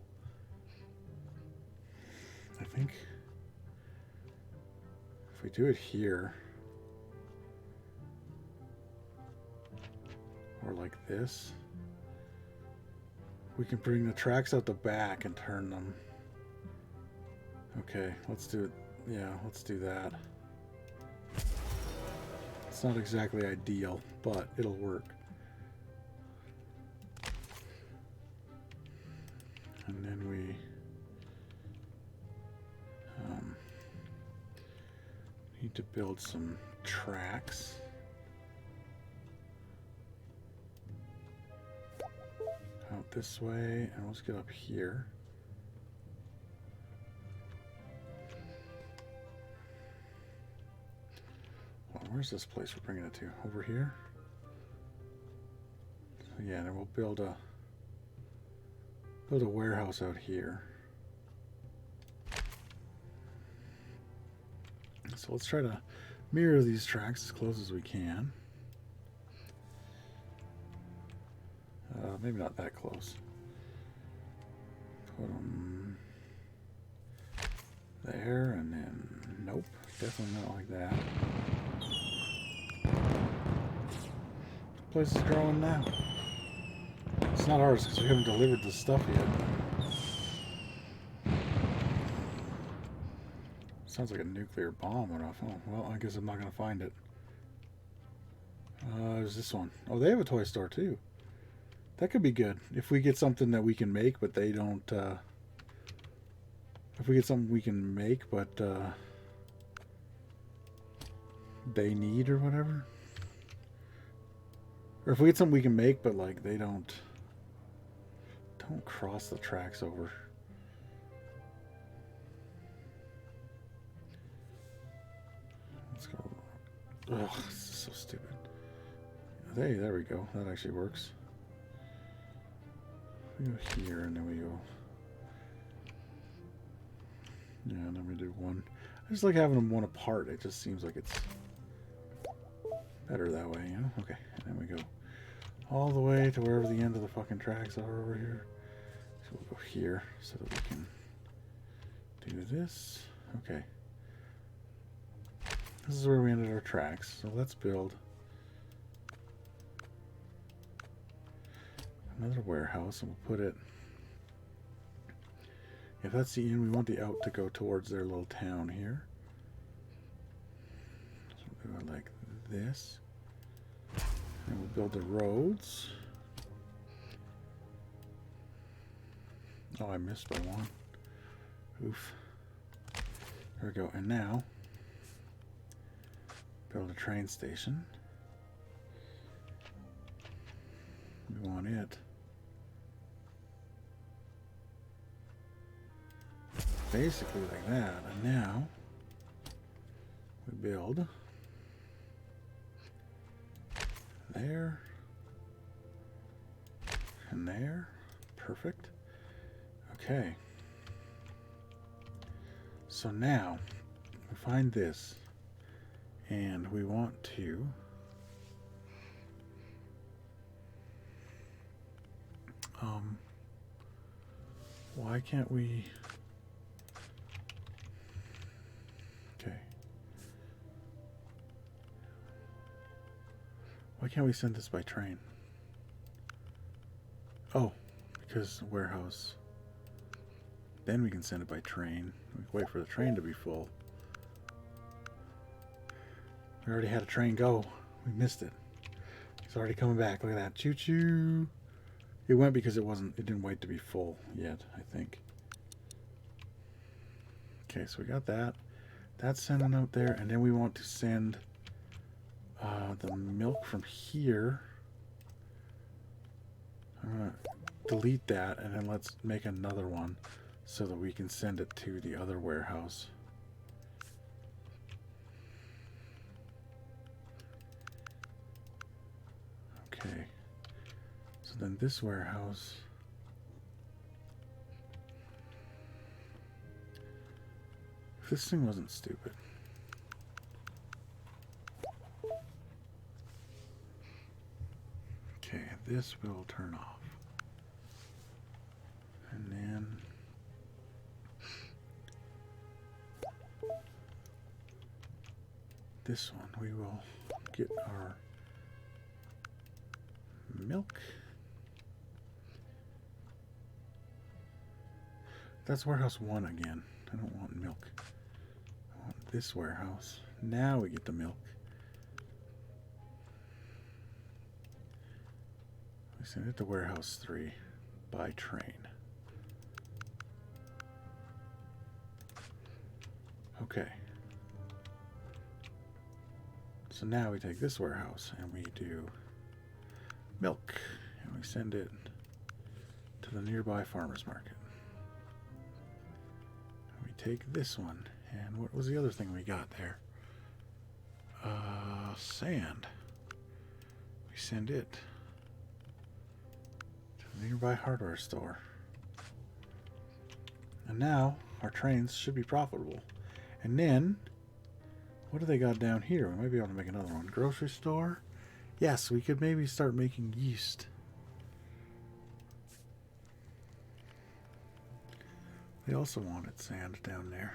S1: I think... If we do it here... Or like this... We can bring the tracks out the back and turn them. Okay, let's do it. Yeah, let's do that. It's not exactly ideal, but it'll work. And then we need to build some tracks. Out this way, and let's get up here. Well, where's this place we're bringing it to? Over here? So yeah, then we'll build a warehouse out here. So let's try to mirror these tracks as close as we can. Maybe not that close. Put them there, and then nope, definitely not like that. The place is growing now. It's not ours because we haven't delivered the stuff yet. Sounds like a nuclear bomb went off. Oh, well, I guess I'm not going to find it. There's this one. Oh, they have a toy store, too. That could be good. If we get something that we can make, but they don't... if we get something we can make, but they need or whatever. Or if we get something we can make, but like they don't cross the tracks over. Let's go. Ugh, this is so stupid. Hey, there we go. That actually works. We go here and then we go. Yeah, and then we do one. I just like having them one apart. It just seems like it's better that way, you know? Okay, and then we go all the way to wherever the end of the fucking tracks are over here. So we'll go here so that we can do this. Okay. This is where we ended our tracks. So let's build another warehouse and we'll put it... If that's the in, we want the out to go towards their little town here. So we'll do it like this. And we'll build the roads. Oh, I missed by one. Oof. There we go. And now, build a train station. We want it basically like that. And now we build there and there. Perfect. Okay. So now we find this and we want to why can't we... Okay. Why can't we send this by train? Oh, because warehouse. Then we can send it by train. We wait for the train to be full. We already had a train go. We missed it. It's already coming back. Look at that. Choo choo. It went because it didn't wait to be full yet, I think. Okay, so we got that. That's sending out there, and then we want to send the milk from here. I'm gonna delete that, and then let's make another one so that we can send it to the other warehouse. Okay. So then this warehouse. If this thing wasn't stupid. Okay, this will turn off. And then this one, we will get our milk. That's warehouse 1 again. I don't want milk. I want this warehouse. Now we get the milk. We send it to warehouse 3 by train. Okay. So now we take this warehouse and we do milk. And we send it to the nearby farmer's market. Take this one, and what was the other thing we got there? Sand. We send it to the nearby hardware store. And now our trains should be profitable. And then, what do they got down here? We might be able to make another one. Grocery store. Yes, we could maybe start making yeast. They also wanted sand down there.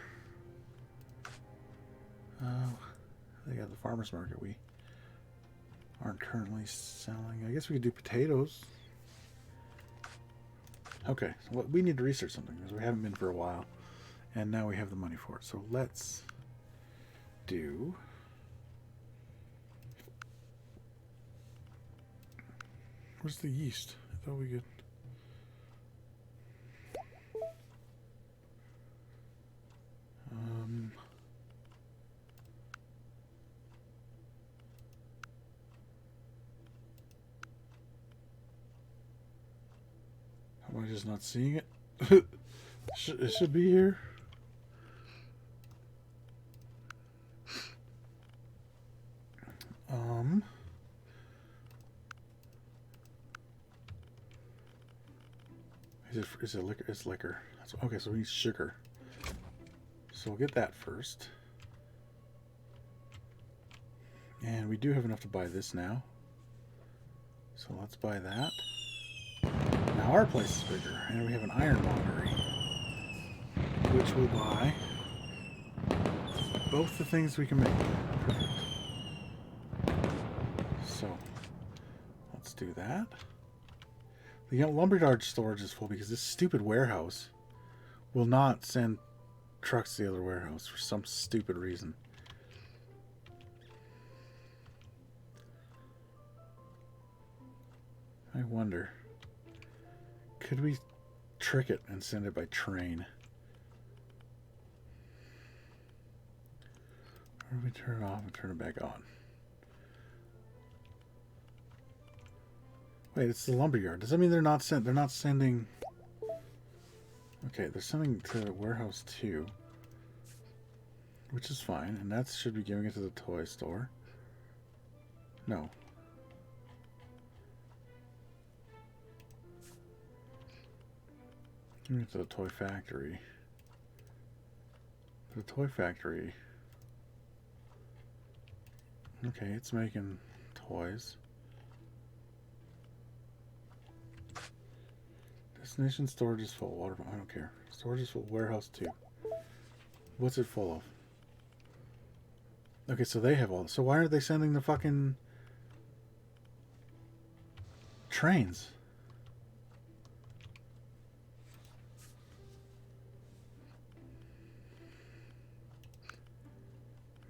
S1: They got the farmer's market we aren't currently selling. I guess we could do potatoes. Okay, so we need to research something because we haven't been for a while. And now we have the money for it. So let's do. Where's the yeast? I thought we could. Am I just not seeing it? It should be here. Is it liquor? It's liquor. Okay, so we need sugar. So we'll get that first. And we do have enough to buy this now. So let's buy that. Now our place is bigger, and we have an ironmongery, which will buy both the things we can make. Perfect. So let's do that. The lumberyard storage is full because this stupid warehouse will not send trucks to the other warehouse for some stupid reason. I wonder, could we trick it and send it by train? Or do we turn it off and turn it back on? Wait, it's the lumberyard. Does that mean they're not sending? Okay, they're sending to warehouse 2, which is fine, and that should be giving it to the toy store. No. Giving it to the toy factory. The toy factory. Okay, it's making toys. Destination storage is full. Water, I don't care. Storage is full. Warehouse 2. What's it full of? Okay, so they have all. So why aren't they sending the fucking trains?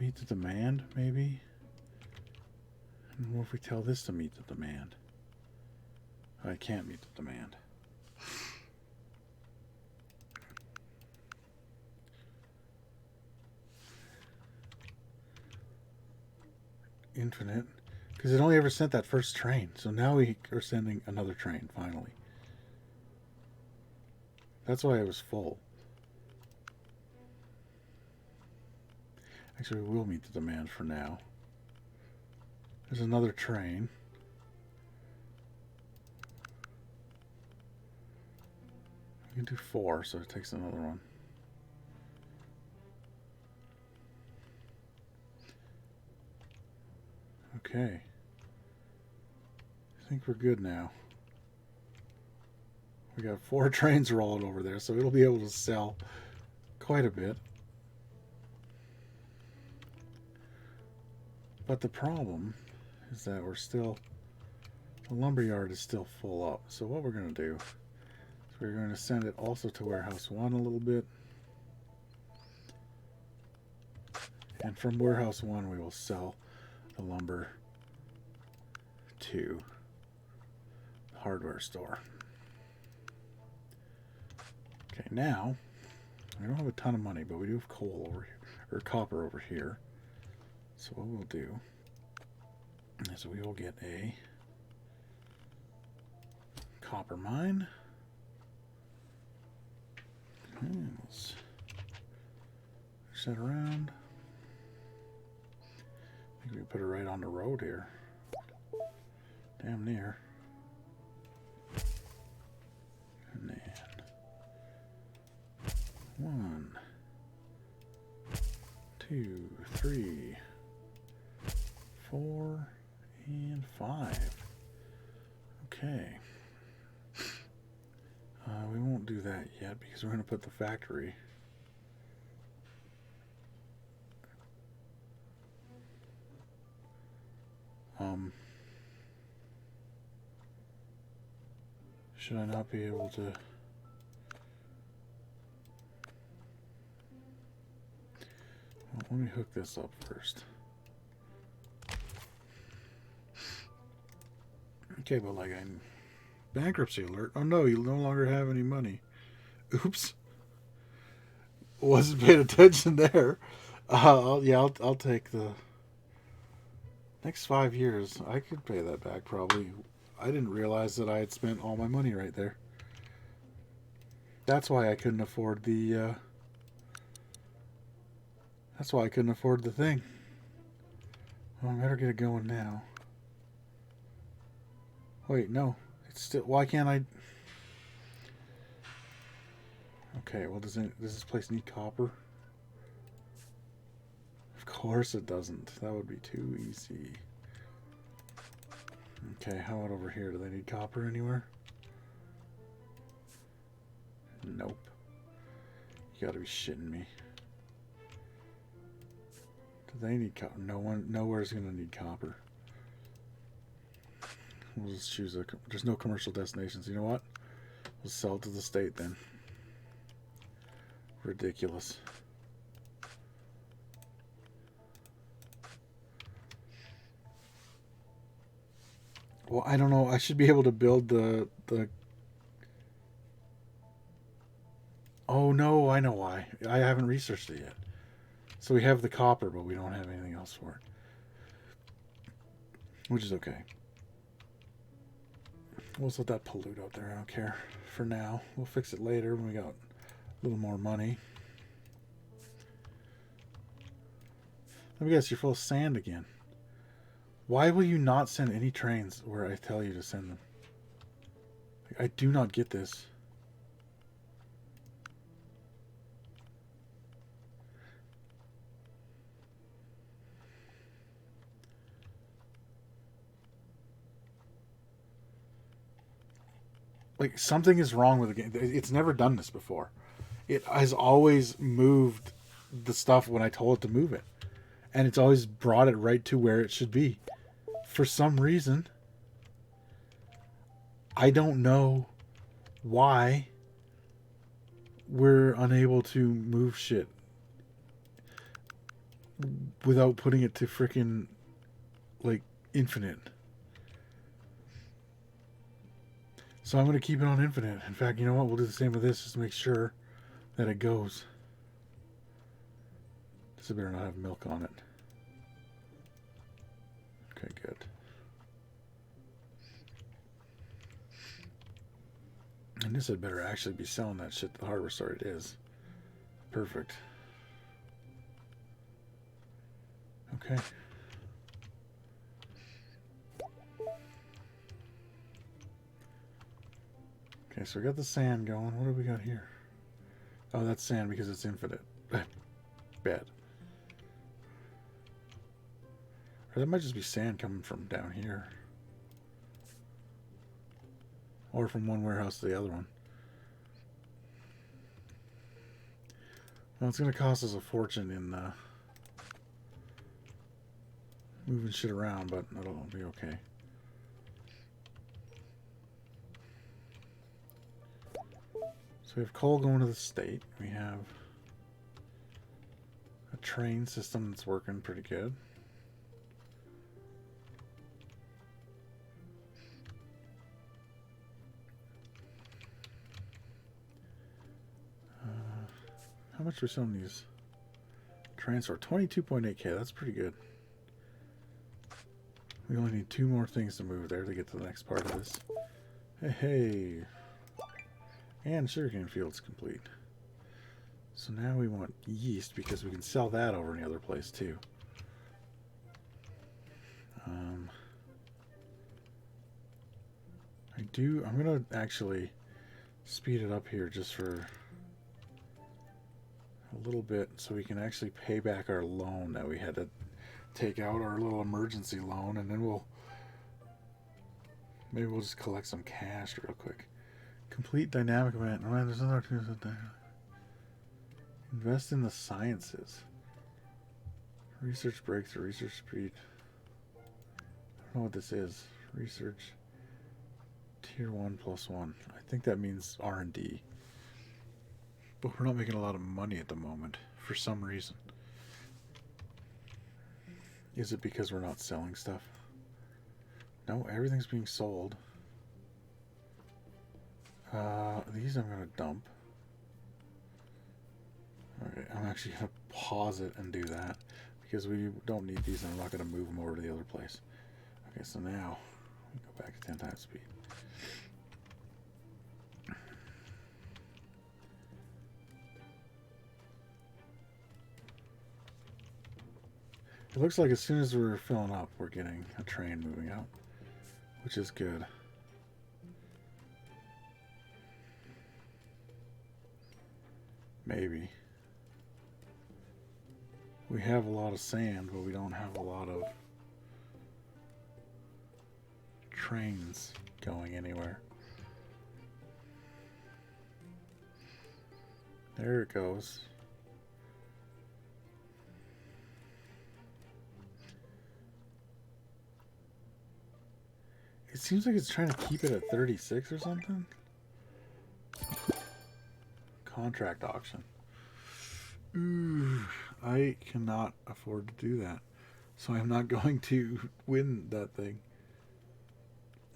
S1: Meet the demand, maybe? And what if we tell this to meet the demand? I can't meet the demand. Infinite, because it only ever sent that first train, so now we are sending another train finally. That's why it was full. Actually, we will meet the demand for now. There's another train. We can do 4, so it takes another one. Okay. I think we're good now. We got 4 trains rolling over there, so it'll be able to sell quite a bit. But the problem is that the lumberyard is still full up. So what we're going to do is we're going to send it also to warehouse 1 a little bit. And from warehouse 1 we will sell the lumber to the hardware store. Okay, now we don't have a ton of money, but we do have coal over here, or copper over here. So what we'll do is we will get a copper mine. And let's set around. I think we can put it right on the road here. Damn near. And then 1, 2, 3, 4, and 5. Okay. We won't do that yet because we're going to put the factory. Should I not be able to? Well, let me hook this up first. Okay, but like I'm bankruptcy alert. Oh no, you no longer have any money. Oops. Wasn't paying attention there. I'll take the next 5 years. I could pay that back probably. I didn't realize that I had spent all my money right there. That's why I couldn't afford the. That's why I couldn't afford the thing. Well, I better get it going now. Wait, no. It's still. Why can't I? Okay, well, does this place need copper? Of course it doesn't. That would be too easy. Okay, how about over here? Do they need copper anywhere? Nope. You gotta be shitting me. Do they need copper? Nowhere's gonna need copper. We'll just choose a. There's no commercial destinations. You know what? We'll sell it to the state then. Ridiculous. Well, I don't know. I should be able to build the. Oh no, I know why. I haven't researched it yet. So we have the copper, but we don't have anything else for it. Which is okay. We'll just let that pollute out there. I don't care for now. We'll fix it later when we got a little more money. Let me guess, you're full of sand again. Why will you not send any trains where I tell you to send them? I do not get this. Like, something is wrong with the game. It's never done this before. It has always moved the stuff when I told it to move it. And it's always brought it right to where it should be. For some reason, I don't know why we're unable to move shit without putting it to frickin' like infinite. So I'm going to keep it on infinite. In fact, you know what? We'll do the same with this just to make sure that it goes. This better not have milk on it. Okay, good. And this had better actually be selling that shit to the hardware store. It is. Perfect. Okay. Okay, so we got the sand going. What do we got here? Oh, that's sand because it's infinite. Bad. Or that might just be sand coming from down here. Or from one warehouse to the other one. Well, it's going to cost us a fortune in moving shit around, but it'll be okay. So we have coal going to the state. We have a train system that's working pretty good. How much are we selling these trains for? 22.8k. That's pretty good. We only need 2 more things to move there to get to the next part of this. Hey. And sugarcane field's complete. So now we want yeast because we can sell that over any other place too. I'm going to actually speed it up here just for a little bit so we can actually pay back our loan that we had to take out, our little emergency loan, and then maybe we'll just collect some cash real quick. Complete dynamic event. Oh, there's another invest in the sciences. Research breakthrough. Research speed. I don't know what this is. Research. Tier 1+1. I think that means R&D. But we're not making a lot of money at the moment for some reason. Is it because we're not selling stuff? No, everything's being sold. These I'm going to dump. Alright, I'm actually going to pause it and do that. Because we don't need these and I'm not going to move them over to the other place. Okay, so now, we go back to 10 times speed. It looks like as soon as we're filling up, we're getting a train moving out, which is good. Maybe. We have a lot of sand, but we don't have a lot of trains going anywhere. There it goes. It seems like it's trying to keep it at 36 or something. Contract auction. Ooh, I cannot afford to do that. So I'm not going to win that thing.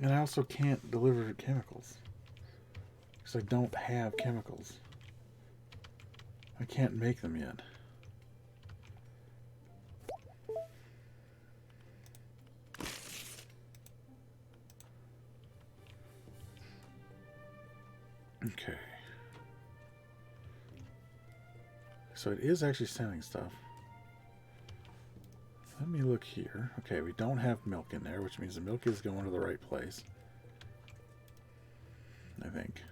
S1: And I also can't deliver chemicals. Because I don't have chemicals. I can't make them yet. Okay. So it is actually sending stuff. Let me look here. Okay, we don't have milk in there, which means the milk is going to the right place. I think.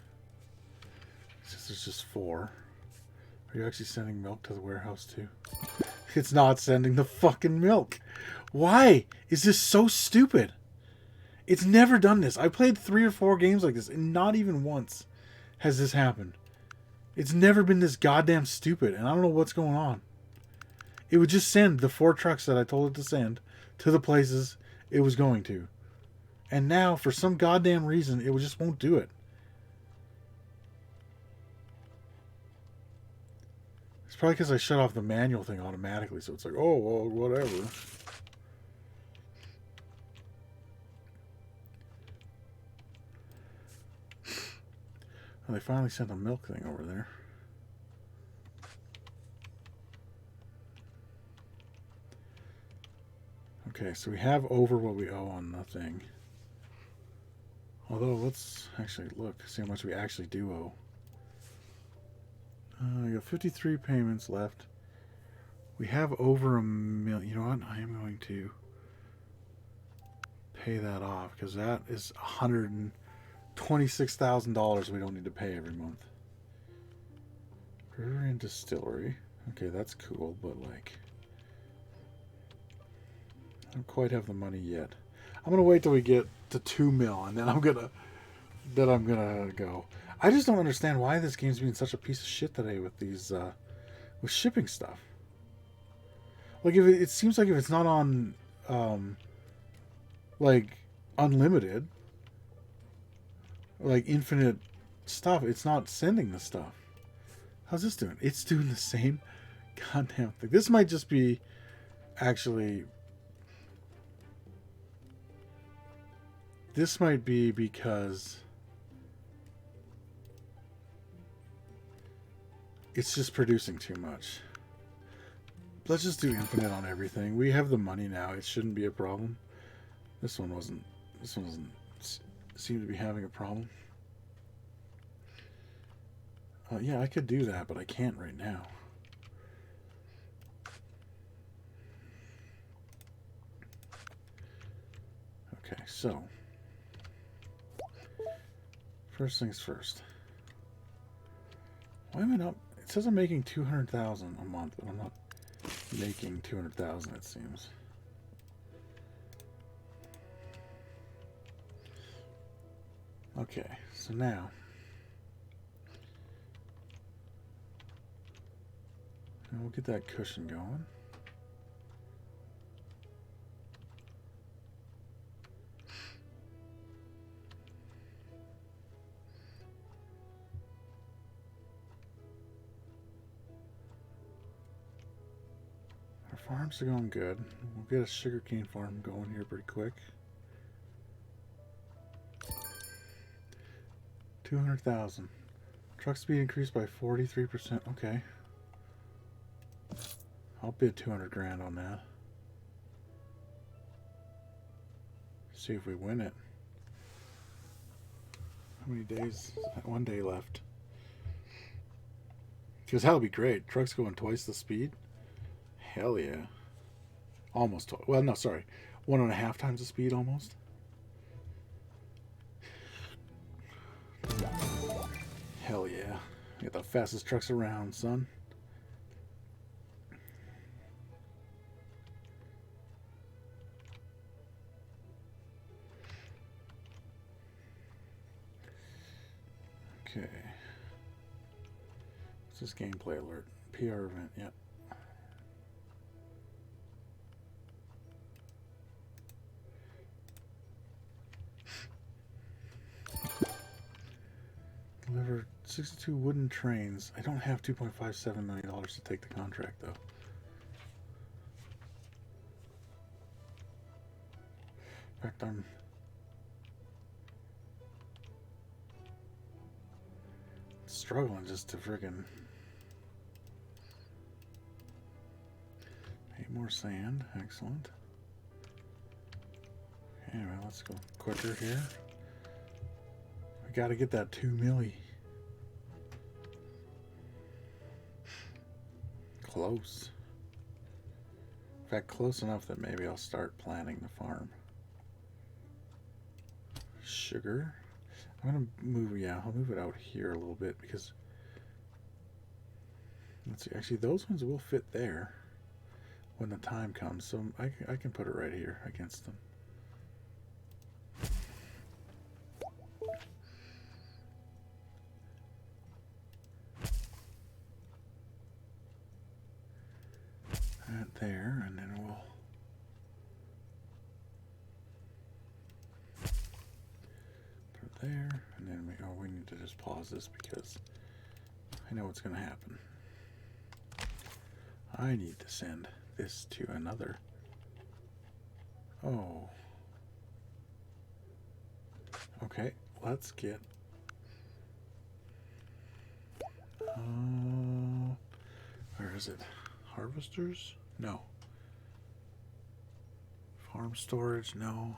S1: Since there's just 4. Are you actually sending milk to the warehouse too? It's not sending the fucking milk. Why is this so stupid? It's never done this. I played 3 or 4 games like this, and not even once has this happened. It's never been this goddamn stupid, and I don't know what's going on. It would just send the 4 trucks that I told it to send to the places it was going to. And now, for some goddamn reason, it just won't do it. It's probably because I shut off the manual thing automatically, so it's like, oh, well, whatever. Well, they finally sent a milk thing over there. Okay, so we have over what we owe on the thing. Although, let's actually look, see how much we actually do owe. I got 53 payments left. We have over $1 million. You know what? I am going to pay that off because that is $126,000 we don't need to pay every month. Brewery and distillery. Okay, that's cool, but like, I don't quite have the money yet. I'm gonna wait till we get to 2 mil, and then I'm gonna go. I just don't understand why this game's being such a piece of shit today with these with shipping stuff. Like, if it seems like if it's not on like unlimited, like infinite stuff, it's not sending the stuff. How's this doing? It's doing the same goddamn thing. This might just be actually. This might be because it's just producing too much. Let's just do infinite on everything. We have the money now. It shouldn't be a problem. This one doesn't seem to be having a problem. Yeah, I could do that, but I can't right now. Okay, so first things first. Why am I not? It says I'm making 200,000 a month, but I'm not making 200,000. It seems. Okay, so now we'll get that cushion going. Our farms are going good. We'll get a sugarcane farm going here pretty quick. 200,000. Truck speed increased by 43%. Okay. I'll bid 200 grand on that. See if we win it. How many days? 1 day left. Because that'll be great. Trucks going twice the speed. Hell yeah. Almost. Well, no, sorry. 1.5 times the speed almost. Hell yeah. Get the fastest trucks around, son. Okay. What's this gameplay alert? PR event, yep. Deliver 62 wooden trains. I don't have $2.57 million to take the contract, though. In fact, I'm struggling just to friggin' pay more sand. Excellent. Anyway, let's go quicker here. We gotta get that 2 milli. Close. In fact, close enough that maybe I'll start planting the farm. Sugar. I'm gonna move, yeah, I'll move it out here a little bit because, let's see, actually those ones will fit there when the time comes, so I can put it right here against them. That there, and then we'll put it there, and then we need to just pause this because I know what's going to happen. I need to send this to another. Oh. Okay, let's get where is it? Harvesters? No. Farm storage? No.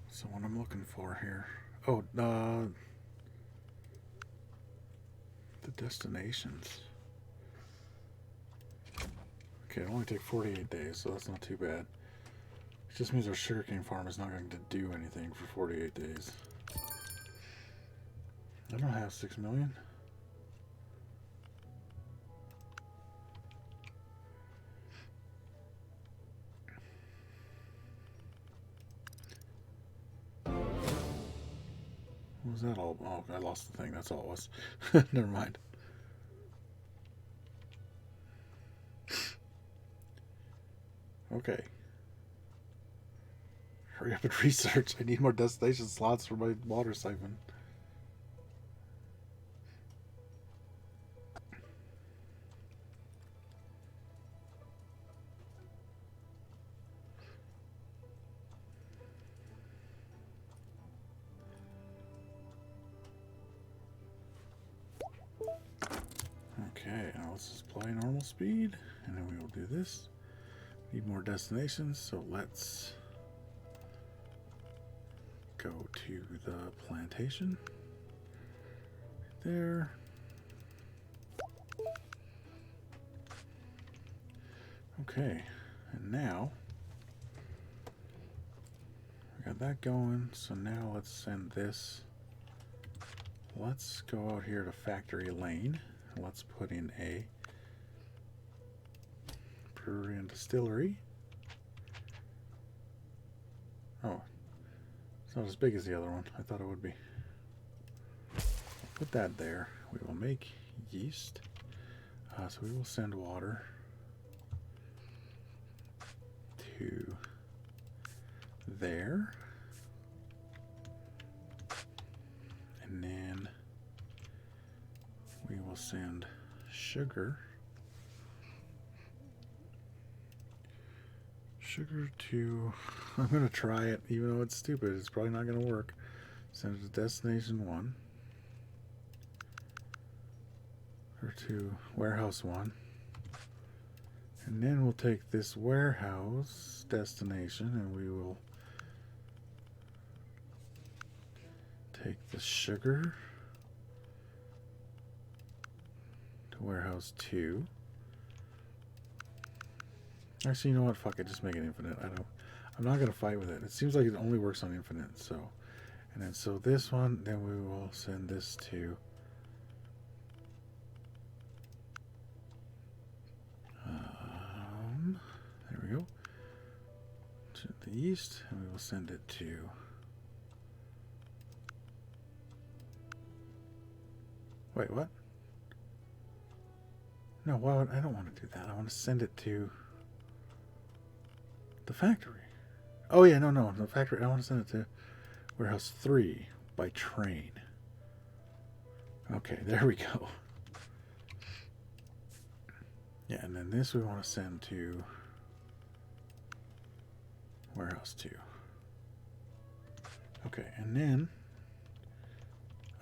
S1: So what I'm looking for here. Oh, the destinations. Okay, it only take 48 days, so that's not too bad. It just means our sugarcane farm is not going to do anything for 48 days. I don't have 6 million. What was that all? Oh, I lost the thing. That's all it was. Never mind. Okay. Hurry up and research. I need more destination slots for my water siphon. Okay, now let's just play normal speed, and then we will do this. Need more destinations, so let's go to the plantation. There. Okay, and now we got that going, so now let's send this. Let's go out here to Factory Lane. Let's put in a brewery and distillery. Oh, it's not as big as the other one. I thought it would be. Put that there. We will make yeast. So we will send water to there. And then will send sugar. Sugar to... I'm going to try it, even though it's stupid. It's probably not going to work. Send it to destination 1. Or to warehouse 1. And then we'll take this warehouse destination and we will take the sugar to warehouse 2. Actually, you know what? Fuck it. Just make it infinite. I'm not going to fight with it. It seems like it only works on infinite. So, and then so this one, then we will send this to there we go, to the east, and we will send it to wait, what? No, well, I don't want to do that. I want to send it to the factory. Oh yeah, no, the factory. I want to send it to warehouse 3 by train. Okay, there we go. Yeah, and then this we want to send to warehouse 2. Okay, and then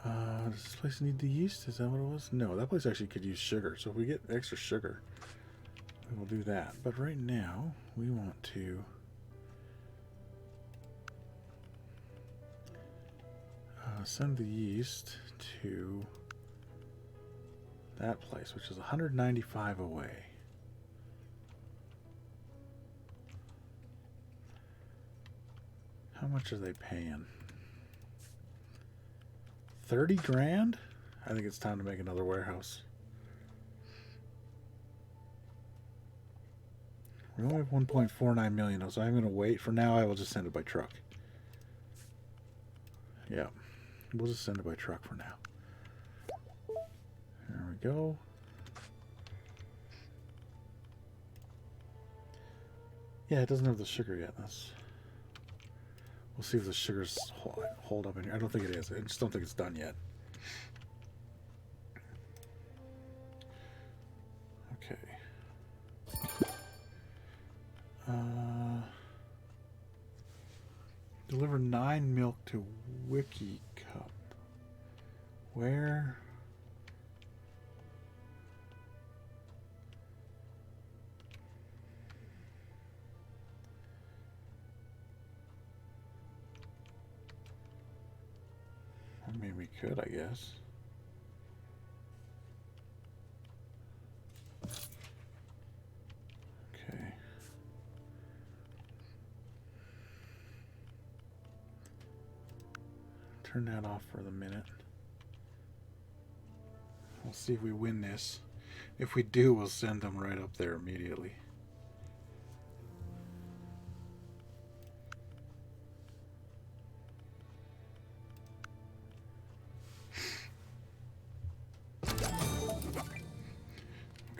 S1: does this place need the yeast? Is that what it was? No, that place actually could use sugar. So if we get extra sugar, we will do that. But right now, we want to send the yeast to that place, which is 195 away. How much are they paying? 30 grand? I think it's time to make another warehouse. We only have 1.49 million, so I'm going to wait. For now, I will just send it by truck. Yeah, we'll just send it by truck for now. There we go. Yeah, it doesn't have the sugar yet. We'll see if the sugars hold up in here. I don't think it is. I just don't think it's done yet. Okay. Deliver 9 milk to Wiki Cup. Where? I mean, we could, I guess. Okay. Turn that off for the minute. We'll see if we win this. If we do, we'll send them right up there immediately.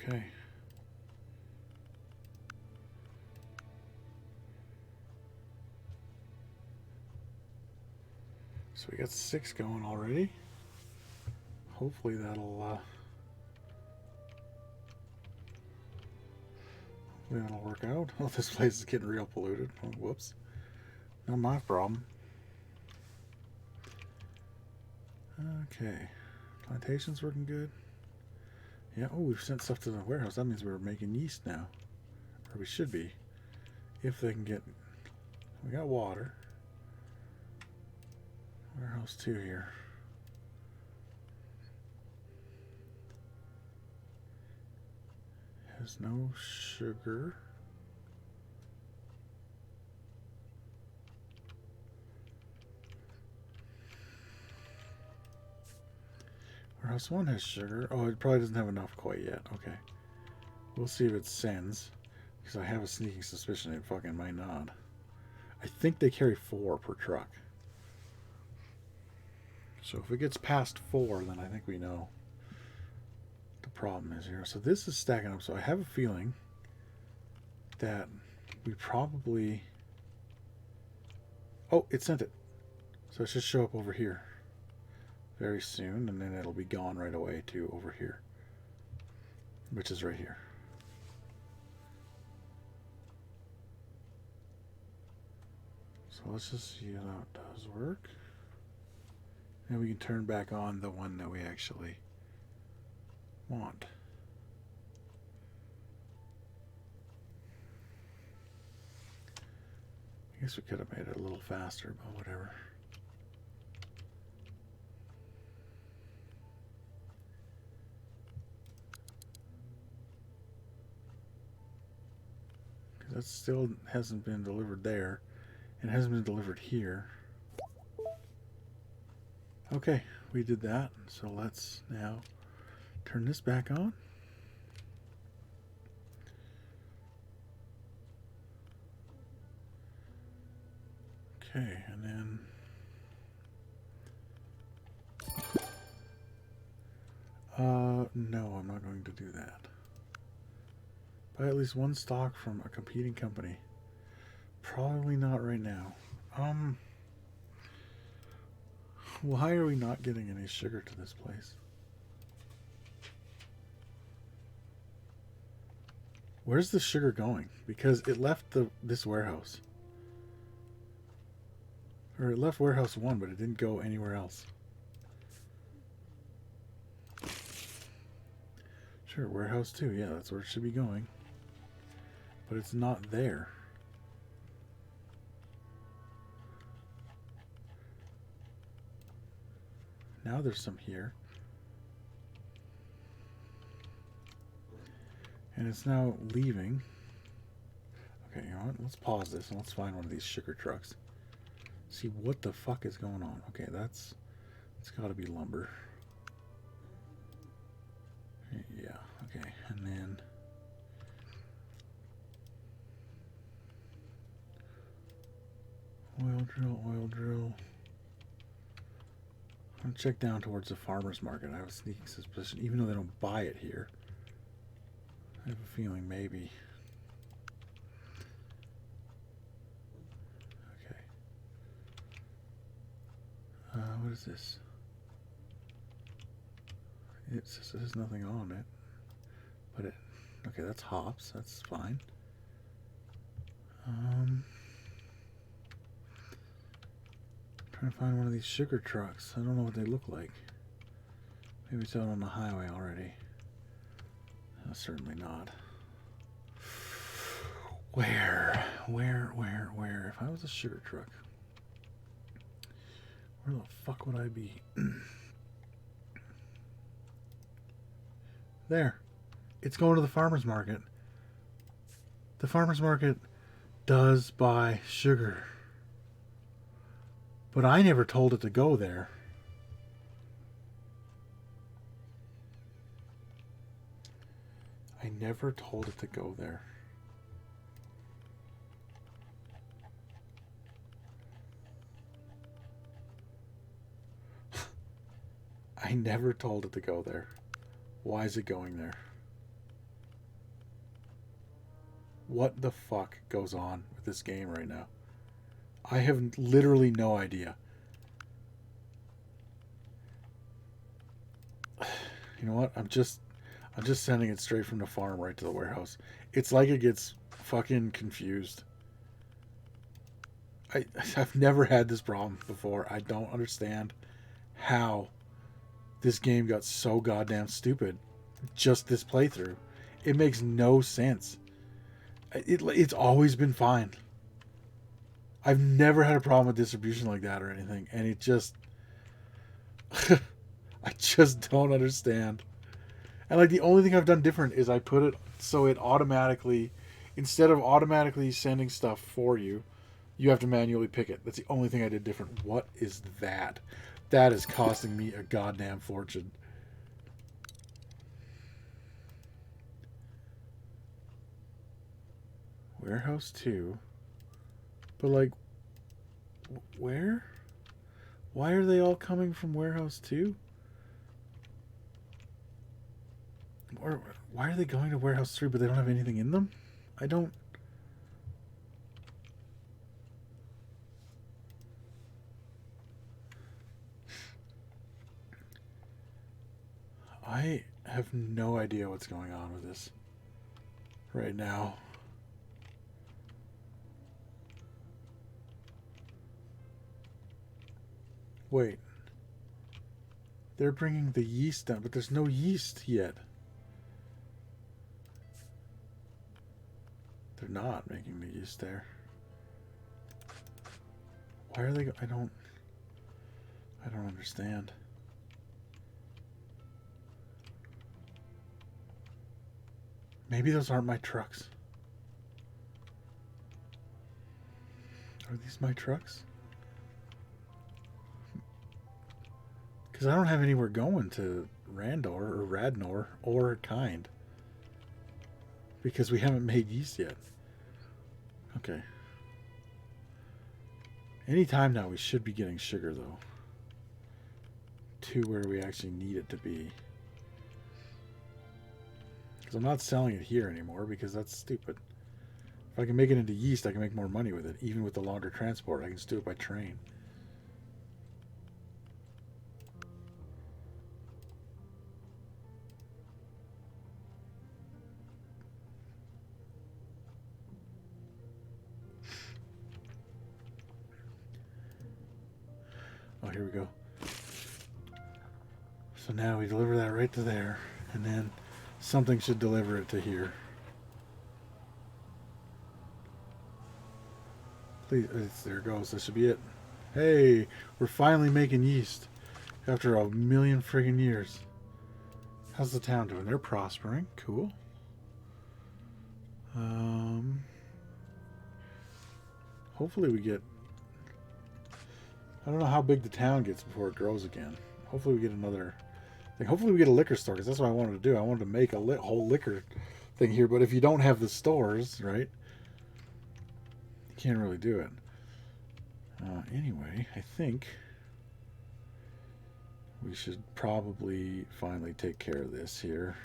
S1: Okay. So we got 6 going already. Hopefully that'll work out. Oh, this place is getting real polluted. Oh, whoops. Not my problem. Okay. Plantation's working good. Yeah, oh, we've sent stuff to the warehouse. That means we're making yeast now. Or we should be. If they can get... We got water. Warehouse 2 here. Has no sugar. Warehouse 1 has sugar. Oh, it probably doesn't have enough quite yet. Okay. We'll see if it sends. Because I have a sneaking suspicion it fucking might not. I think they carry 4 per truck. So if it gets past 4, then I think we know the problem is here. So this is stacking up. So I have a feeling that we probably... Oh, it sent it. So it should show up over here. very soon, and then it'll be gone right away to over here, which is right here. So let's just see how it does work. And we can turn back on the one that we actually want. I guess we could have made it a little faster, but whatever. Because that still hasn't been delivered there. It hasn't been delivered here. Okay, we did that. So let's now turn this back on. Okay, and then no, I'm not going to do that. Buy at least one stock from a competing company. Probably not right now. Why are we not getting any sugar to this place? Where's the sugar going? Because it left this warehouse. Or it left warehouse 1, but it didn't go anywhere else. Sure, warehouse 2, yeah, that's where it should be going. But it's not there. Now there's some here. And it's now leaving. Okay, you know what? Let's pause this and let's find one of these sugar trucks. See what the fuck is going on. Okay, it's got to be lumber. Yeah, okay. And then oil drill. I'm going to check down towards the farmer's market. I have a sneaking suspicion, even though they don't buy it here. I have a feeling maybe. Okay. What is this? It says there's nothing on it. But it... Okay, that's hops. That's fine. Trying to find one of these sugar trucks. I don't know what they look like. Maybe it's out on the highway already. No, certainly not. Where? If I was a sugar truck, where the fuck would I be? There. It's going to the farmer's market. The farmer's market does buy sugar. But I never told it to go there. I never told it to go there. I never told it to go there. Why is it going there? What the fuck goes on with this game right now? I have literally no idea. You know what? I'm just sending it straight from the farm right to the warehouse. It's like it gets fucking confused. I've never had this problem before. I don't understand how this game got so goddamn stupid just this playthrough. It makes no sense. It's always been fine. I've never had a problem with distribution like that or anything, and it just I just don't understand. And like the only thing I've done different is I put it so it automatically, instead of automatically sending stuff for you, you have to manually pick it. That's the only thing I did different. What is that? That is costing me a goddamn fortune. Warehouse 2. But like, where? Why are they all coming from Warehouse 2? Or why are they going to Warehouse 3 but they don't have anything in them? I don't... I have no idea what's going on with this right now. Wait. They're bringing the yeast down, but there's no yeast yet. They're not making the yeast there. Why are they? I don't understand. Maybe those aren't my trucks. Are these my trucks? Because I don't have anywhere going to Randor or Radnor or Kind. Because we haven't made yeast yet. Okay. Anytime now we should be getting sugar though. To where we actually need it to be. Because I'm not selling it here anymore because that's stupid. If I can make it into yeast, I can make more money with it. Even with the longer transport, I can just do it by train. Oh, here we go. So now we deliver that right to there, and then something should deliver it to here. Please, there it goes. That should be it. Hey, we're finally making yeast after a million friggin' years. How's the town doing? They're prospering. Cool. Hopefully we get... I don't know how big the town gets before it grows again. Hopefully we get another thing. Hopefully we get a liquor store, because that's what I wanted to do. I wanted to make a whole liquor thing here, but if you don't have the stores, right, you can't really do it. Anyway, I think we should probably finally take care of this here.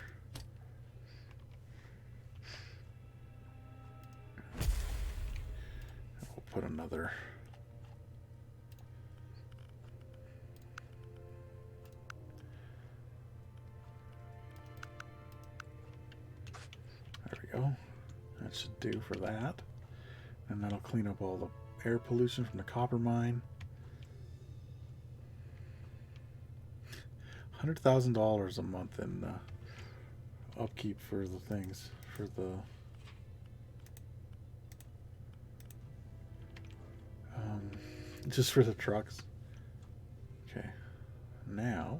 S1: We'll put another... There we go. That should do for that. And that'll clean up all the air pollution from the copper mine. $100,000 a month in upkeep for the things, for the just for the trucks. Okay, now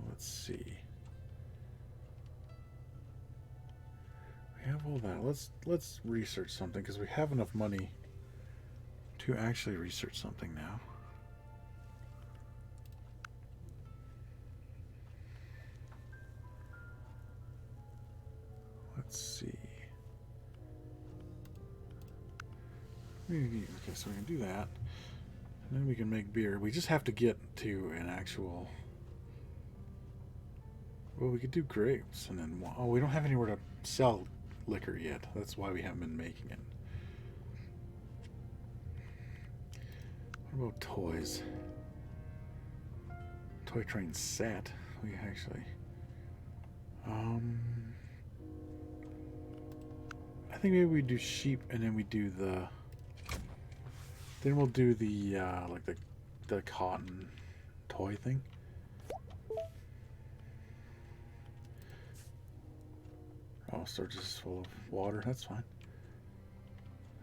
S1: let's see. We have all that. Let's research something, because we have enough money to actually research something now. Let's see. Okay, so we can do that. And then we can make beer. We just have to get to an actual... Well, we could do grapes, and then... Oh, we don't have anywhere to sell liquor yet. That's why we haven't been making it. What about toys? Toy train set. We actually... I think maybe we do sheep, and then we do the... Then we'll do the, like the cotton toy thing. Oh, storage is full of water. That's fine.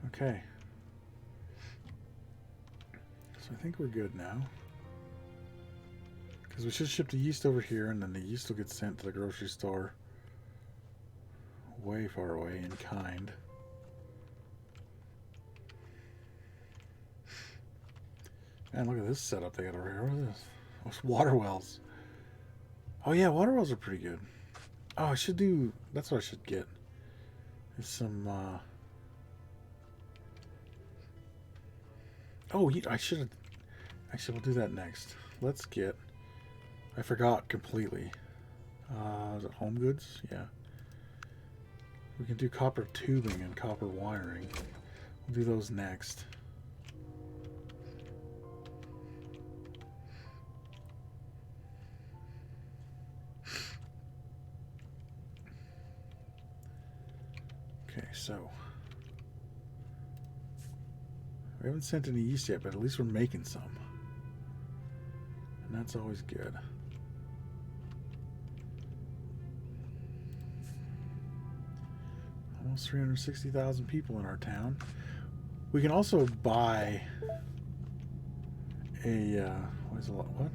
S1: Okay. So I think we're good now. Because we should ship the yeast over here, and then the yeast will get sent to the grocery store way far away in kind. Man, look at this setup they got over here. What is this? Oh, it's water wells. Oh yeah, water wells are pretty good. Oh, I should do... That's what I should get. Is some, Oh, I should have... Actually, we'll do that next. Let's get... I forgot completely. Is it home goods? Yeah. We can do copper tubing and copper wiring. We'll do those next. So, we haven't sent any yeast yet, but at least we're making some. And that's always good. Almost 360,000 people in our town. We can also buy a, what?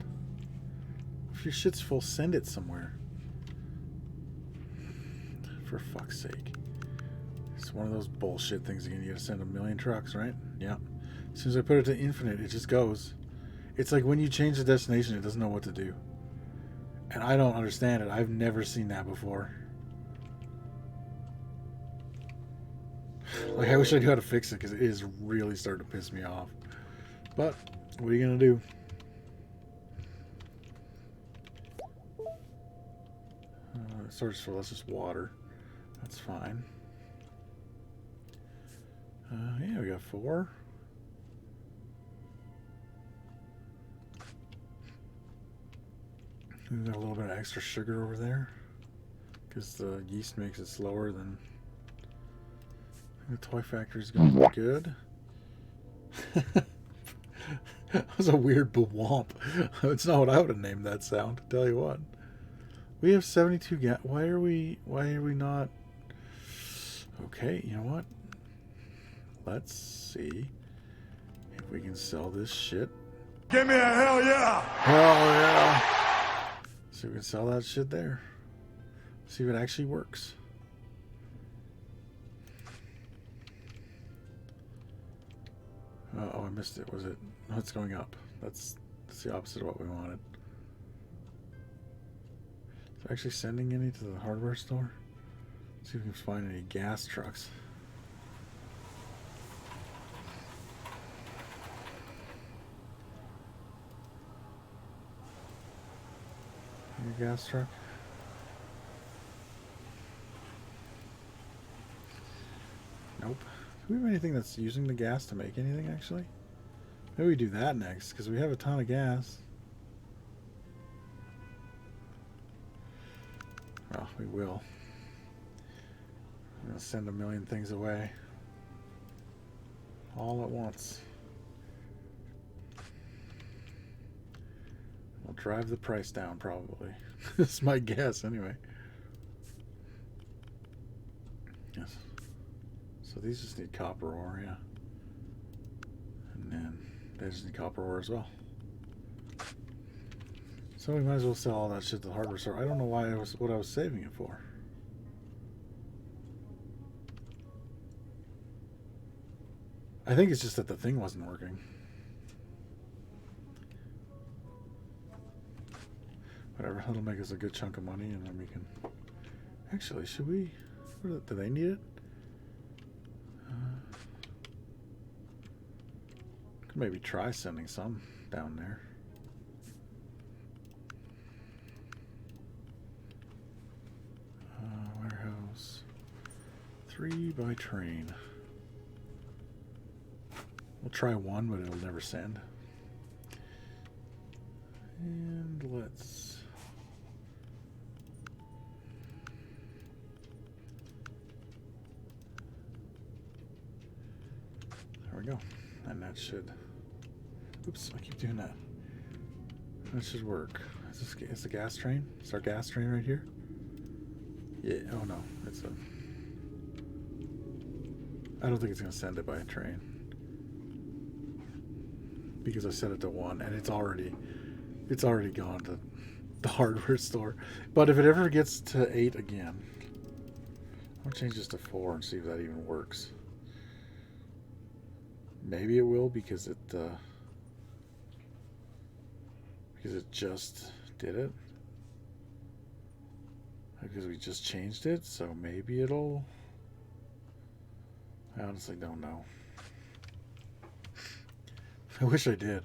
S1: If your shit's full, send it somewhere. For fuck's sake. It's one of those bullshit things again. You gotta send a million trucks, right? Yeah. As soon as I put it to infinite, it just goes. It's like when you change the destination, it doesn't know what to do. And I don't understand it. I've never seen that before. Like, I wish I knew how to fix it, because it is really starting to piss me off. But, what are you gonna do? Storage for that's just water. That's fine. Yeah, we got 4. We've got a little bit of extra sugar over there, because the yeast makes it slower than... The toy factory's going to be good. That was a weird bwomp. It's not what I would have named that sound, to tell you what. We have 72 gas. Why are we not... Okay, you know what? Let's see if we can sell this shit.
S2: Give me a hell yeah!
S1: Hell yeah! See if we can sell that shit there. See if it actually works. Oh, I missed it. Was it? No, it's going up. That's the opposite of what we wanted. Is it actually sending any to the hardware store? See if we can find any gas trucks. Any gas truck? Nope. Do we have anything that's using the gas to make anything, actually? Maybe we do that next, because we have a ton of gas. Well, we will. I'm going to send a million things away. All at once. We'll drive the price down, probably. This is my guess, anyway. Yes. So these just need copper ore, yeah. And then they just need copper ore as well. So we might as well sell all that shit to the hardware store. I don't know why what I was saving it for. I think it's just that the thing wasn't working. Whatever, that'll make us a good chunk of money, and then we can... Actually, should we... Do they need it? Could maybe try sending some down there. Warehouse. 3 by train. We'll try 1, but it'll never send. And let's... There we go. And that should... Oops, I keep doing that. That should work. It's a gas train? It's our gas train right here? Yeah, oh no. It's a... I don't think it's going to send it by a train. Because I set it to 1, and it's already gone to the hardware store. But if it ever gets to 8 again, I'll change this to 4 and see if that even works. Maybe it will, because it just did it. Because we just changed it, so maybe it'll... I honestly don't know. I wish I did.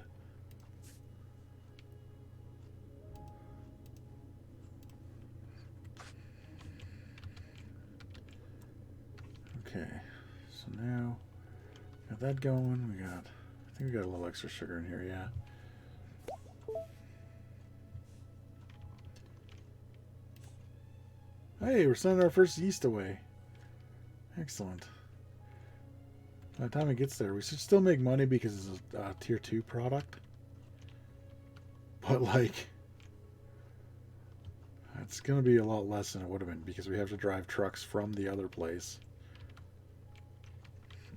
S1: Okay, so now got that going. I think we got a little extra sugar in here, yeah. Hey, we're sending our first yeast away. Excellent. By the time it gets there, we should still make money because it's a tier 2 product. But like, it's going to be a lot less than it would have been because we have to drive trucks from the other place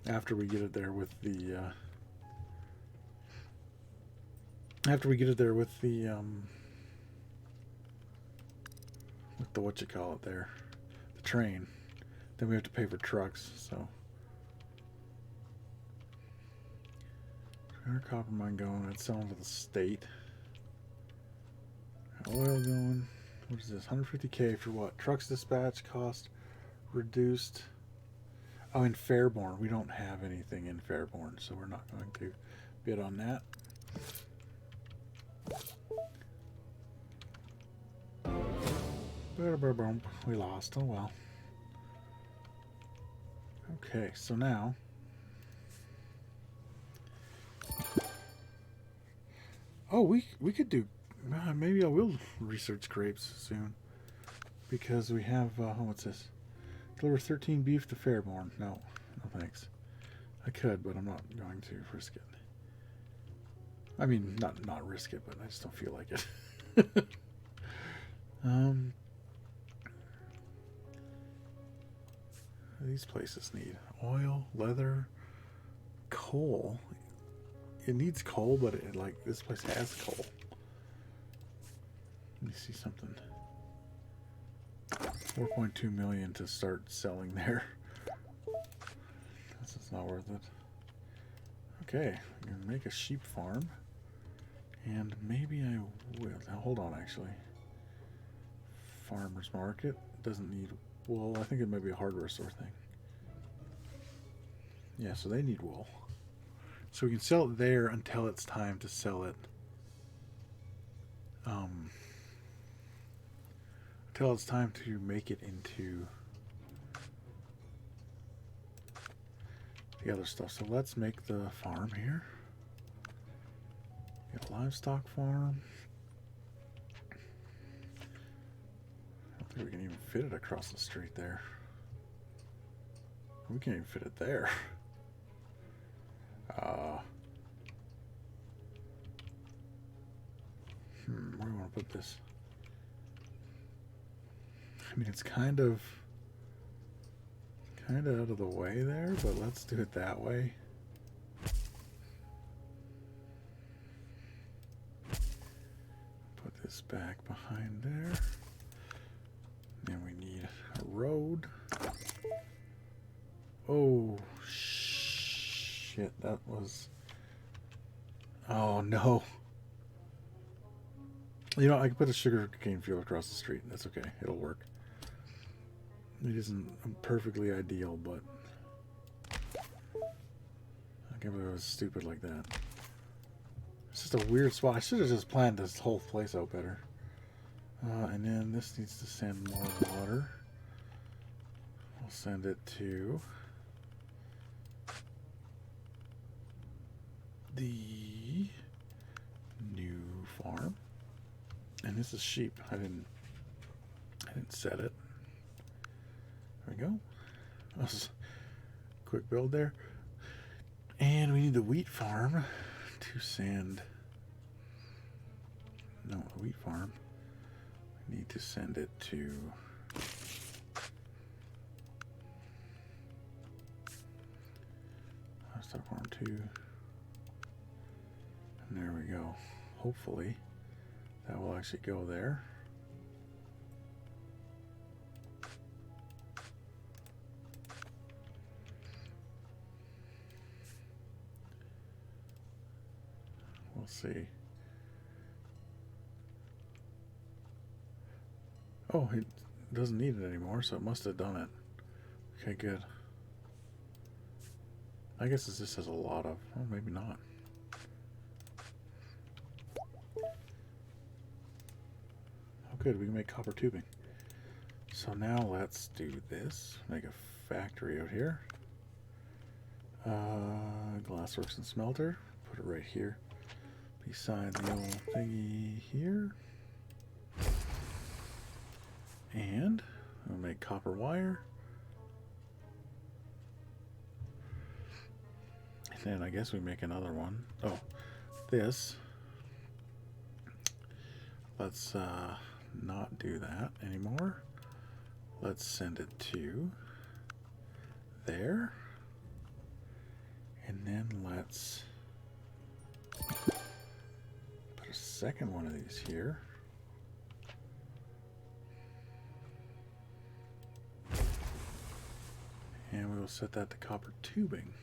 S1: after we get it there with the with the whatchamacallit there, the train. Then we have to pay for trucks. So our copper mine going, it's selling to the state. Oil going. What is this? 150K for what? Trucks dispatch cost reduced. Oh, in Fairborn. We don't have anything in Fairborn, so we're not going to bid on that. We lost. Oh well. Okay, so now we could do maybe I will research grapes soon because we have what's this? Deliver 13 beef to Fairborn. No thanks. I could, but I'm not going to risk it. I mean, not risk it, but I just don't feel like it. These places need oil, leather, coal. It needs coal, but this place has coal. Let me see something. 4.2 million to start selling there. This is not worth it. Okay, I'm gonna make a sheep farm, and maybe I will. Now, hold on, actually. Farmer's market doesn't need wool. I think it might be a hardware store thing. Yeah, so they need wool. So we can sell it there until it's time to sell it. Until it's time to make it into the other stuff. So let's make the farm here. Get a livestock farm. I don't think we can even fit it across the street there. We can't even fit it there. Where do we want to put this? I mean, it's kind of out of the way there, but let's do it that way. Put this back behind there. Then we need a road. Oh, shit, that was... Oh, no. You know, I can put a sugar cane field across the street. That's okay. It'll work. It isn't perfectly ideal, but... I can't believe I was stupid like that. It's just a weird spot. I should have just planned this whole place out better. And then this needs to send more water. We'll send it to... the new farm. And this is sheep. I didn't set it. There we go. That was a quick build there. And we need the wheat farm to send. No, the wheat farm. We need to send it to. Livestock farm 2. And there we go. Hopefully that will actually go there. We'll see. Oh, it doesn't need it anymore, so it must have done it. Okay, good. I guess this just has a lot of... Oh, maybe not. Good, we can make copper tubing. So now let's do this. Make a factory out here. Glassworks and smelter. Put it right here beside the old thingy here. And we'll make copper wire. then I guess we make another one. Oh, this. Let's not do that anymore. Let's send it to there. And then let's put a second one of these here. And we will set that to copper tubing.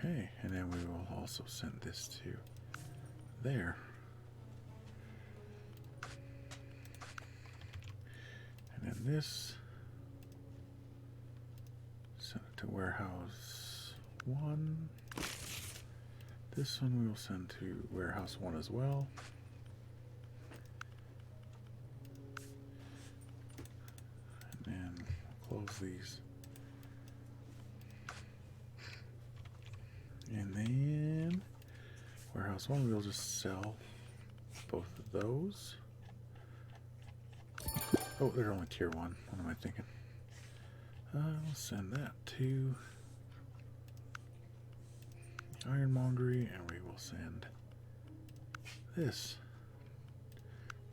S1: Okay, and then we will also send this to there. And then this, send it to warehouse 1. This one we will send to warehouse 1 as well. And then close these. And then warehouse 1, we'll just sell both of those. Oh, they're only tier 1. What am I thinking? We'll send that to Ironmongery, and we will send this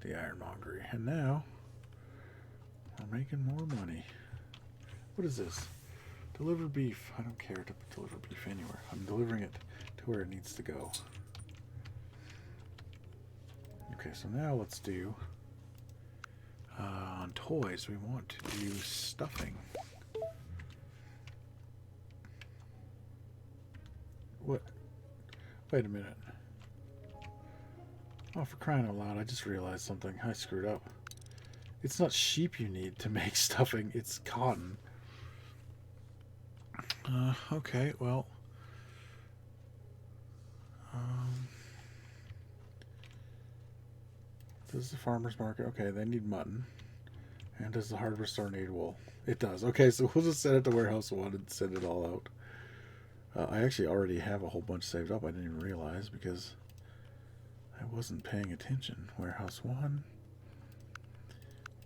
S1: to the Ironmongery. And now we're making more money. What is this? Deliver beef. I don't care to deliver beef anywhere. I'm delivering it to where it needs to go. Okay, so now let's do on toys. We want to do stuffing. What? Wait a minute. Oh, for crying out loud, I just realized something. I screwed up. It's not sheep you need to make stuffing, it's cotton. Okay, well. Does the farmer's market? Okay, they need mutton. And does the hardware store need wool? It does. Okay, so we'll just send it to warehouse 1 and send it all out. I actually already have a whole bunch saved up. I didn't even realize because I wasn't paying attention. Warehouse 1,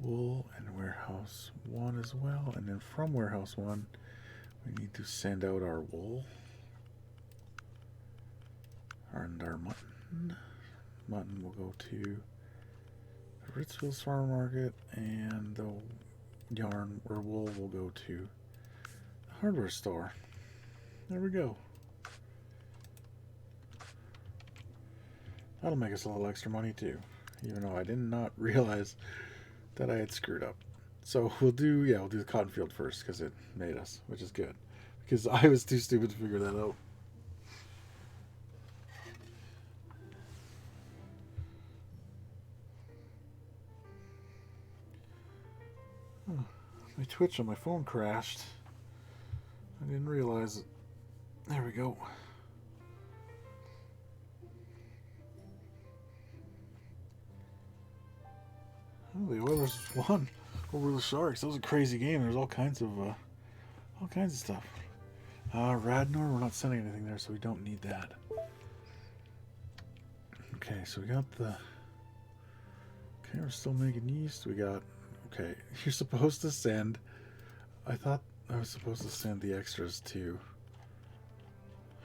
S1: wool, and warehouse 1 as well. And then from warehouse 1, we need to send out our wool and our mutton. Mutton will go to Ritzville's farm market, and the yarn or wool will go to the hardware store. There we go. That'll make us a little extra money too, even though I did not realize that I had screwed up. So we'll do the cotton field first because it made us, which is good. Because I was too stupid to figure that out. My Twitch on my phone crashed. I didn't realize it. There we go. Oh, the Oilers won over the Sharks. That was a crazy game. There's all kinds of stuff. Radnor, we're not sending anything there, so we don't need that. Okay, so we got the. Okay, we're still making yeast. We got. Okay, you're supposed to send. I thought I was supposed to send the extras to.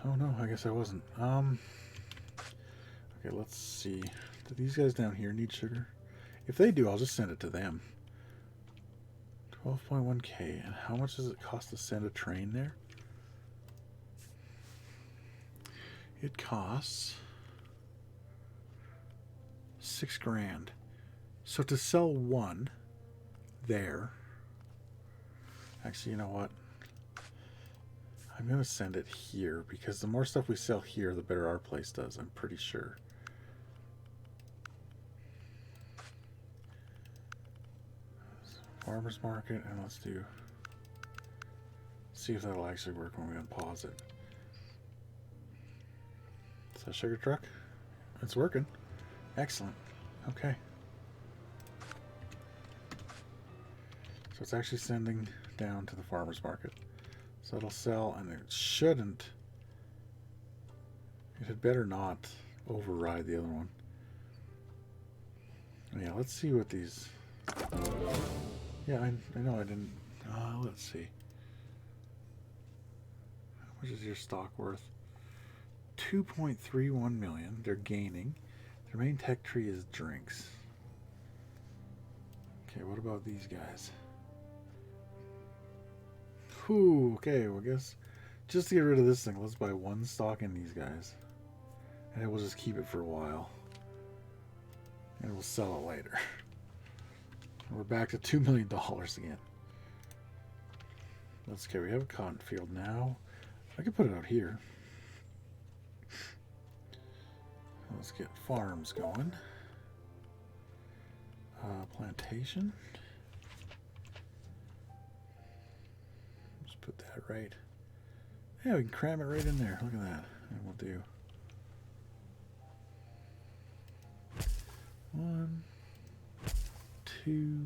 S1: Oh no, I guess I wasn't. Okay, let's see. Do these guys down here need sugar? If they do, I'll just send it to them. 12.1k. And how much does it cost to send a train there? It costs $6,000. So to sell one there. Actually, you know what? I'm going to send it here because the more stuff we sell here, the better our place does, I'm pretty sure. Farmer's market, and let's see if that'll actually work when we unpause it. Is that sugar truck? It's working. Excellent. Okay. So it's actually sending down to the farmer's market. So it'll sell, and it shouldn't. It had better not override the other one. Yeah, let's see what these. Yeah, I know I Let's see. How much is your stock worth? 2.31 million. They're gaining. Their main tech tree is drinks. Okay, what about these guys? Whew, okay, well, I guess just to get rid of this thing, let's buy one stock in these guys. And we'll just keep it for a while. And we'll sell it later. We're back to $2 million again. Let's go. We have a cotton field now. I can put it out here. Let's get farms going. Plantation. Just put that right. Yeah, we can cram it right in there. Look at that. And we'll do 1, 2.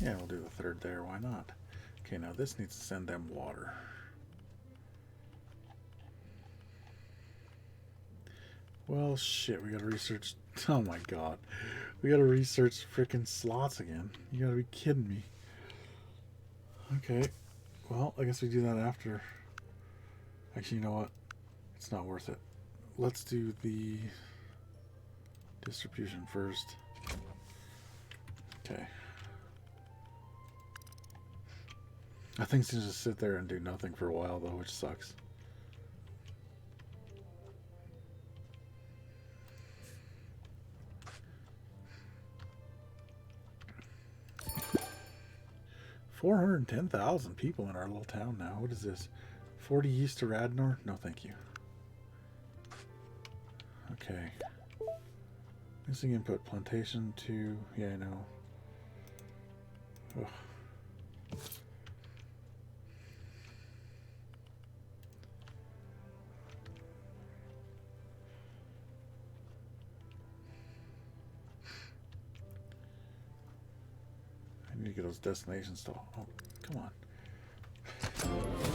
S1: Yeah, we'll do the third there. Why not? Okay, now this needs to send them water. Well, shit, we gotta research. Oh my god. We gotta research frickin' slots again. You gotta be kidding me. Okay. Well, I guess we do that after. Actually, you know what? It's not worth it. Let's do the distribution first. Okay. I think to just sit there and do nothing for a while, though, which sucks. $410,000 people in our little town now. What is this? 40 east to Radnor? No, thank you. Okay. Missing input. Plantation to... Yeah, I know. Ugh. I need to get those destinations to... Oh, come on.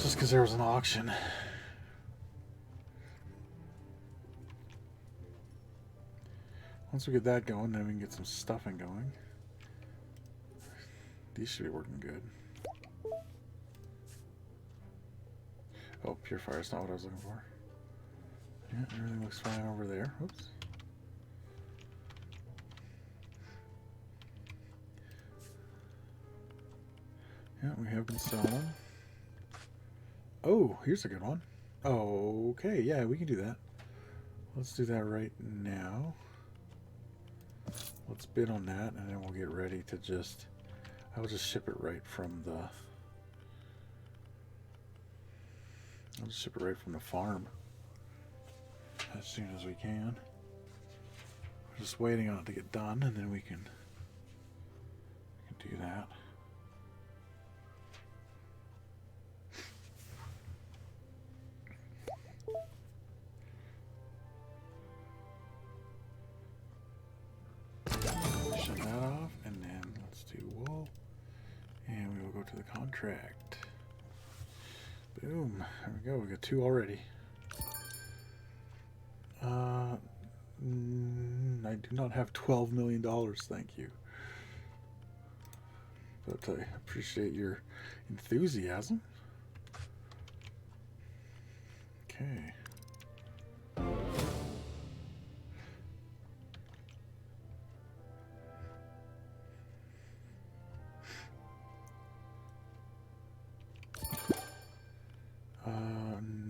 S1: Just because there was an auction. Once we get that going, then we can get some stuffing going. These should be working good. Oh, purifier is not what I was looking for. Yeah, everything looks fine over there. Oops. Yeah, we have been selling. Oh, here's a good one. Okay, yeah, we can do that. Let's do that right now. Let's bid on that, and then we'll get ready to just... I'll just ship it right from the... I'll just ship it right from the farm as soon as we can. We're just waiting on it to get done, and then we can do that. Shut that off, and then let's do wool, and we will go to the contract. Boom, there we go, we got 2 already. I do not have $12 million, thank you. But I appreciate your enthusiasm. Okay.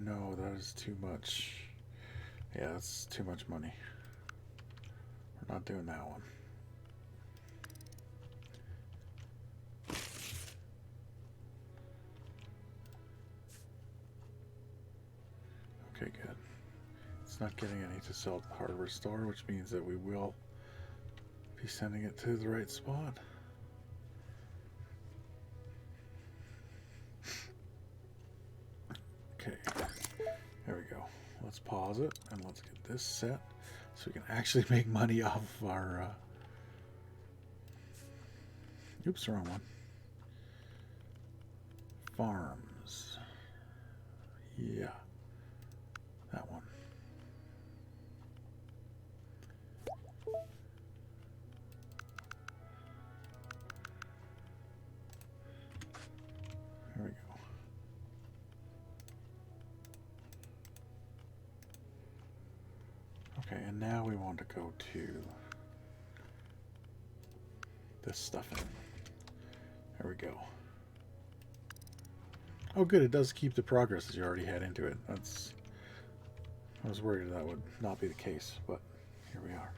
S1: No, that is too much. Yeah, that's too much money. We're not doing that one. Okay, good. It's not getting any to sell at the hardware store, which means that we will be sending it to the right spot. Okay, there we go. Let's pause it and let's get this set so we can actually make money off of our oops, wrong one. Farms. Yeah, that one. Okay, and now we want to go to this stuffing. There we go. Oh good, it does keep the progress that you already had into it. That's... I was worried that would not be the case, but here we are.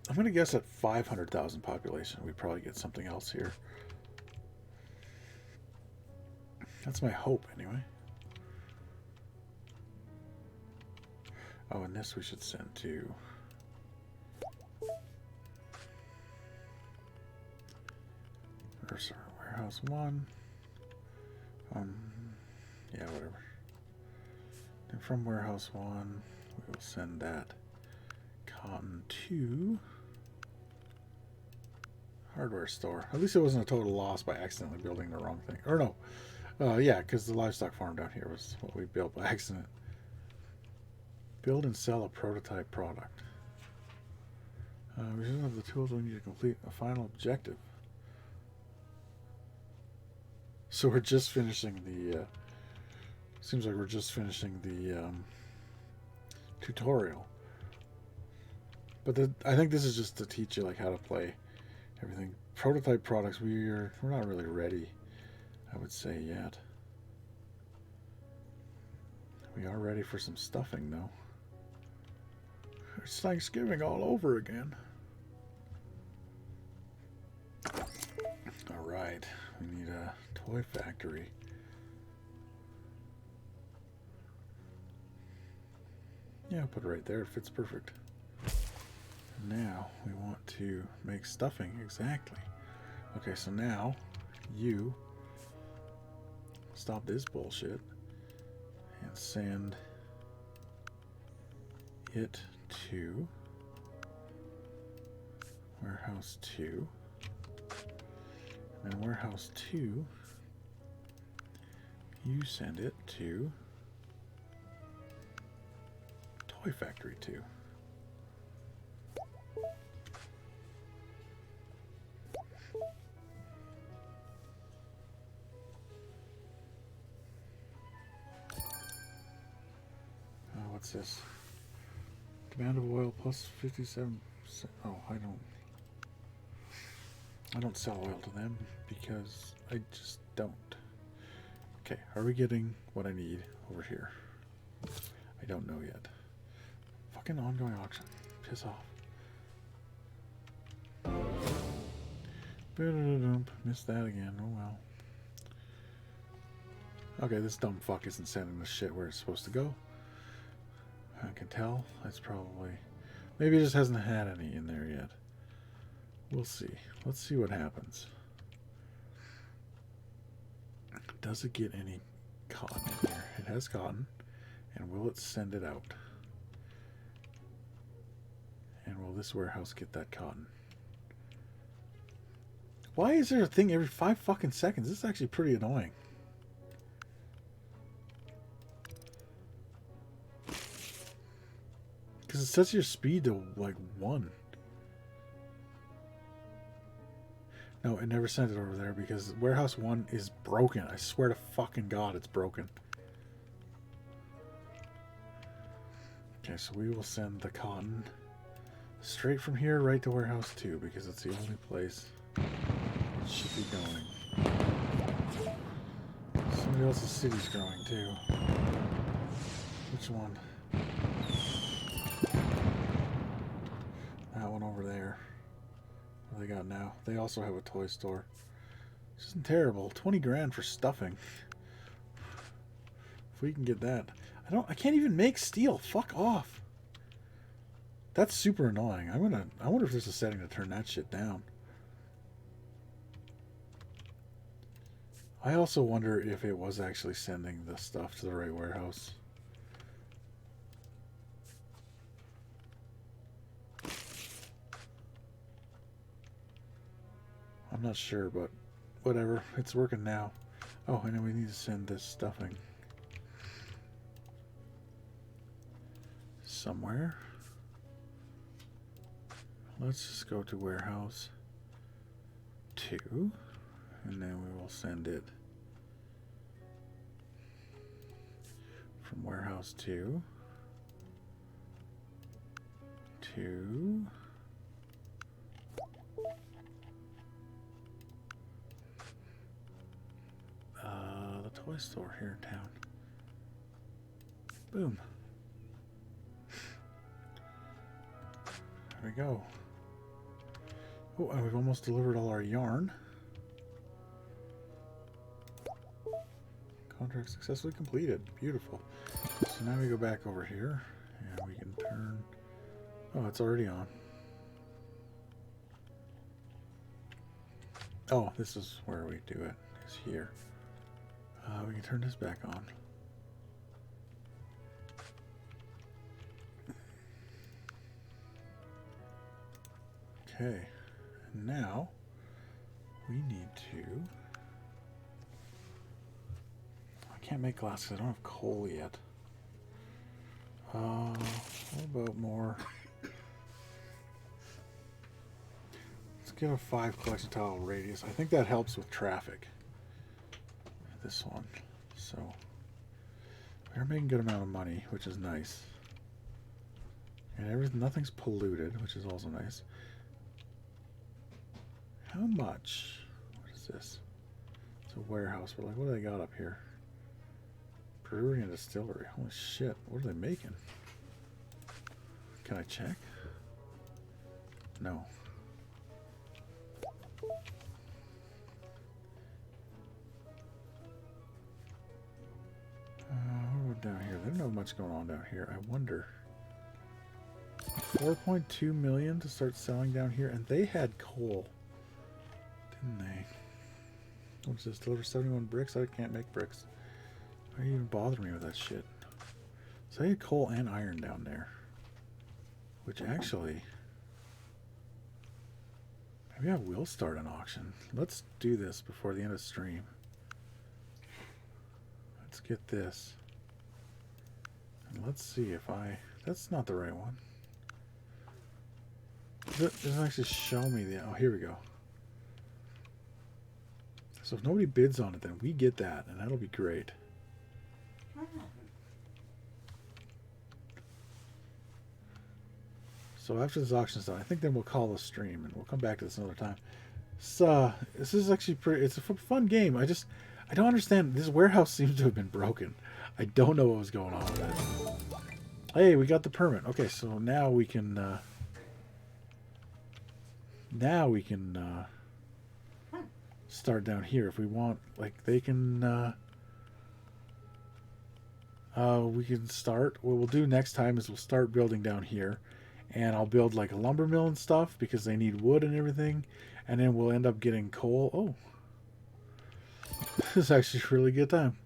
S1: I'm going to guess at 500,000 population, we probably get something else here. That's my hope, anyway. Oh, and this we should send to... Warehouse 1. Yeah, whatever. And from Warehouse 1, we will send that cotton to hardware store. At least it wasn't a total loss by accidentally building the wrong thing. Or no. Yeah, because the livestock farm down here was what we built by accident. Build and sell a prototype product. We should have the tools we need to complete a final objective. So we're just finishing the... seems like we're just finishing the tutorial. But I think this is just to teach you like how to play everything. Prototype products, we're not really ready, I would say, yet. We are ready for some stuffing, though. It's Thanksgiving all over again. Alright, we need a toy factory. Yeah, I'll put it right there. It fits perfect. Now we want to make stuffing. Exactly. Okay, so now you stop this bullshit and send it to warehouse 2. And then warehouse 2, you send it to Toy Factory 2. What's this? Demand of oil plus 57%. Oh, I don't sell oil to them because I just don't. Okay, are we getting what I need over here? I don't know yet. Fucking ongoing auction. Piss off. Missed that again. Oh well. Okay, this dumb fuck isn't sending the shit where it's supposed to go. I can tell. That's probably... Maybe it just hasn't had any in there yet. We'll see. Let's see what happens. Does it get any cotton in here? It has cotton. And will it send it out? And will this warehouse get that cotton? Why is there a thing every 5 fucking seconds? This is actually pretty annoying. Because it sets your speed to like 1. No, it never sent it over there because warehouse 1 is broken. I swear to fucking God it's broken. Okay, so we will send the cotton straight from here right to warehouse 2 because it's the only place it should be going. Somebody else's city's growing too. Which one? That one over there. What do they got now? They also have a toy store. This isn't terrible. 20 grand for stuffing. If we can get that. I can't even make steel. Fuck off. That's super annoying. I wonder if there's a setting to turn that shit down. I also wonder if it was actually sending the stuff to the right warehouse. I'm not sure, but whatever. It's working now. Oh, and then we need to send this stuffing somewhere. Let's just go to warehouse 2, and then we will send it from warehouse 2 to the toy store here in town. Boom. There we go. Oh, and we've almost delivered all our yarn. Contract successfully completed. Beautiful. So now we go back over here and we can turn... Oh, it's already on. Oh, this is where we do it. It's here. We can turn this back on. Okay. And now we need to... I can't make glass because I don't have coal yet. What about more? Let's get a 5 collection tile radius. I think that helps with traffic. This one. So we're making a good amount of money, which is nice. And nothing's polluted, which is also nice. How much? What is this? It's a warehouse. We're like, what do they got up here? Brewery and distillery. Holy shit. What are they making? Can I check? No. What about down here? They don't have much going on down here. I wonder. 4.2 million to start selling down here, and they had coal, didn't they? What is this? Deliver 71 bricks? I can't make bricks. Why are you even bothering me with that shit? So I had coal and iron down there, which actually maybe I will start an auction. Let's do this before the end of stream. Let's get this. And let's see if that's not the right one. It doesn't actually show me the... Oh, here we go. So if nobody bids on it, then we get that, and that'll be great. So after this auction's done, I think then we'll call the stream, and we'll come back to this another time. So this is actually pretty... It's a fun game. I don't understand. This warehouse seems to have been broken. I don't know what was going on with it. Hey, we got the permit. Okay, so now we can... start down here if we want. Like, they can... we can start. What we'll do next time is we'll start building down here. And I'll build like a lumber mill and stuff because they need wood and everything. And then we'll end up getting coal. Oh. This is actually a really good time.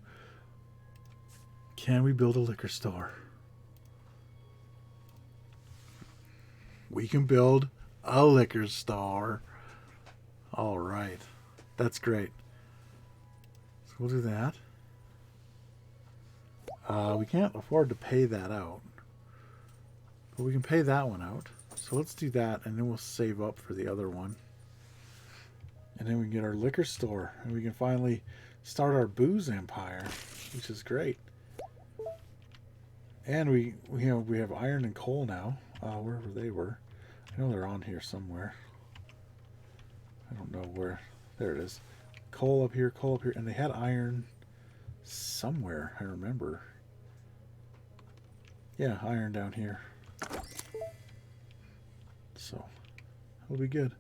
S1: Can we build a liquor store? We can build a liquor store. All right. That's great. So we'll do that. We can't afford to pay that out. But we can pay that one out. So let's do that, and then we'll save up for the other one. And then we can get our liquor store, and we can finally start our booze empire, which is great. And we have iron and coal now, wherever they were. I know they're on here somewhere. I don't know where. There it is. Coal up here, and they had iron somewhere, I remember. Yeah, iron down here. So, that'll be good.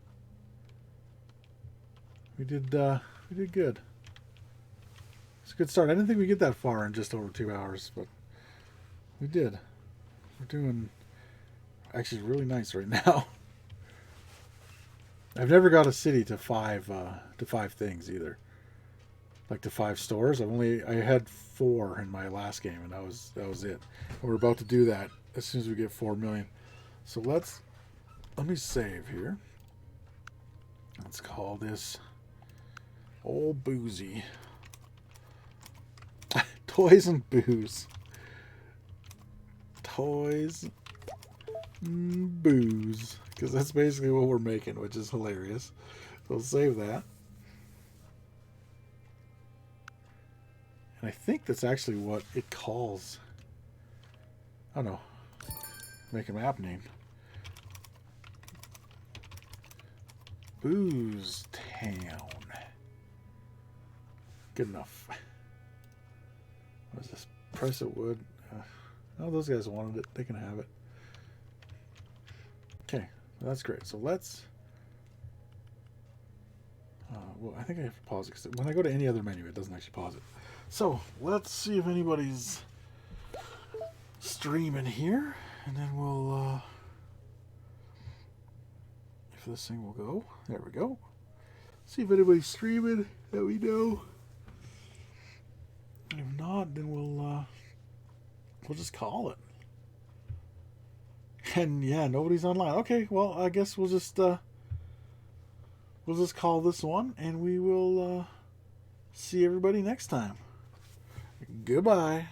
S1: We did good. It's a good start. I didn't think we'd get that far in just over 2 hours, but we did. We're doing actually really nice right now. I've never got a city to five things either. Like to 5 stores. I had 4 in my last game, and that was it. And we're about to do that as soon as we get 4 million. So let me save here. Let's call this Old Boozy. Toys and booze. Toys and booze. Because that's basically what we're making, which is hilarious. So we'll save that. And I think that's actually what it calls. Oh no. Make a map name. Booze Town. Good enough. What is this? Price of wood. Oh, those guys wanted it. They can have it. Okay, that's great. So let's... well, I think I have to pause it because when I go to any other menu, it doesn't actually pause it. So let's see if anybody's streaming here, and then we'll... if this thing will go. There we go. See if anybody's streaming that we know. And if not, then we'll just call it. And yeah, nobody's online. Okay, well, I guess we'll just call this one, and we will see everybody next time. Goodbye.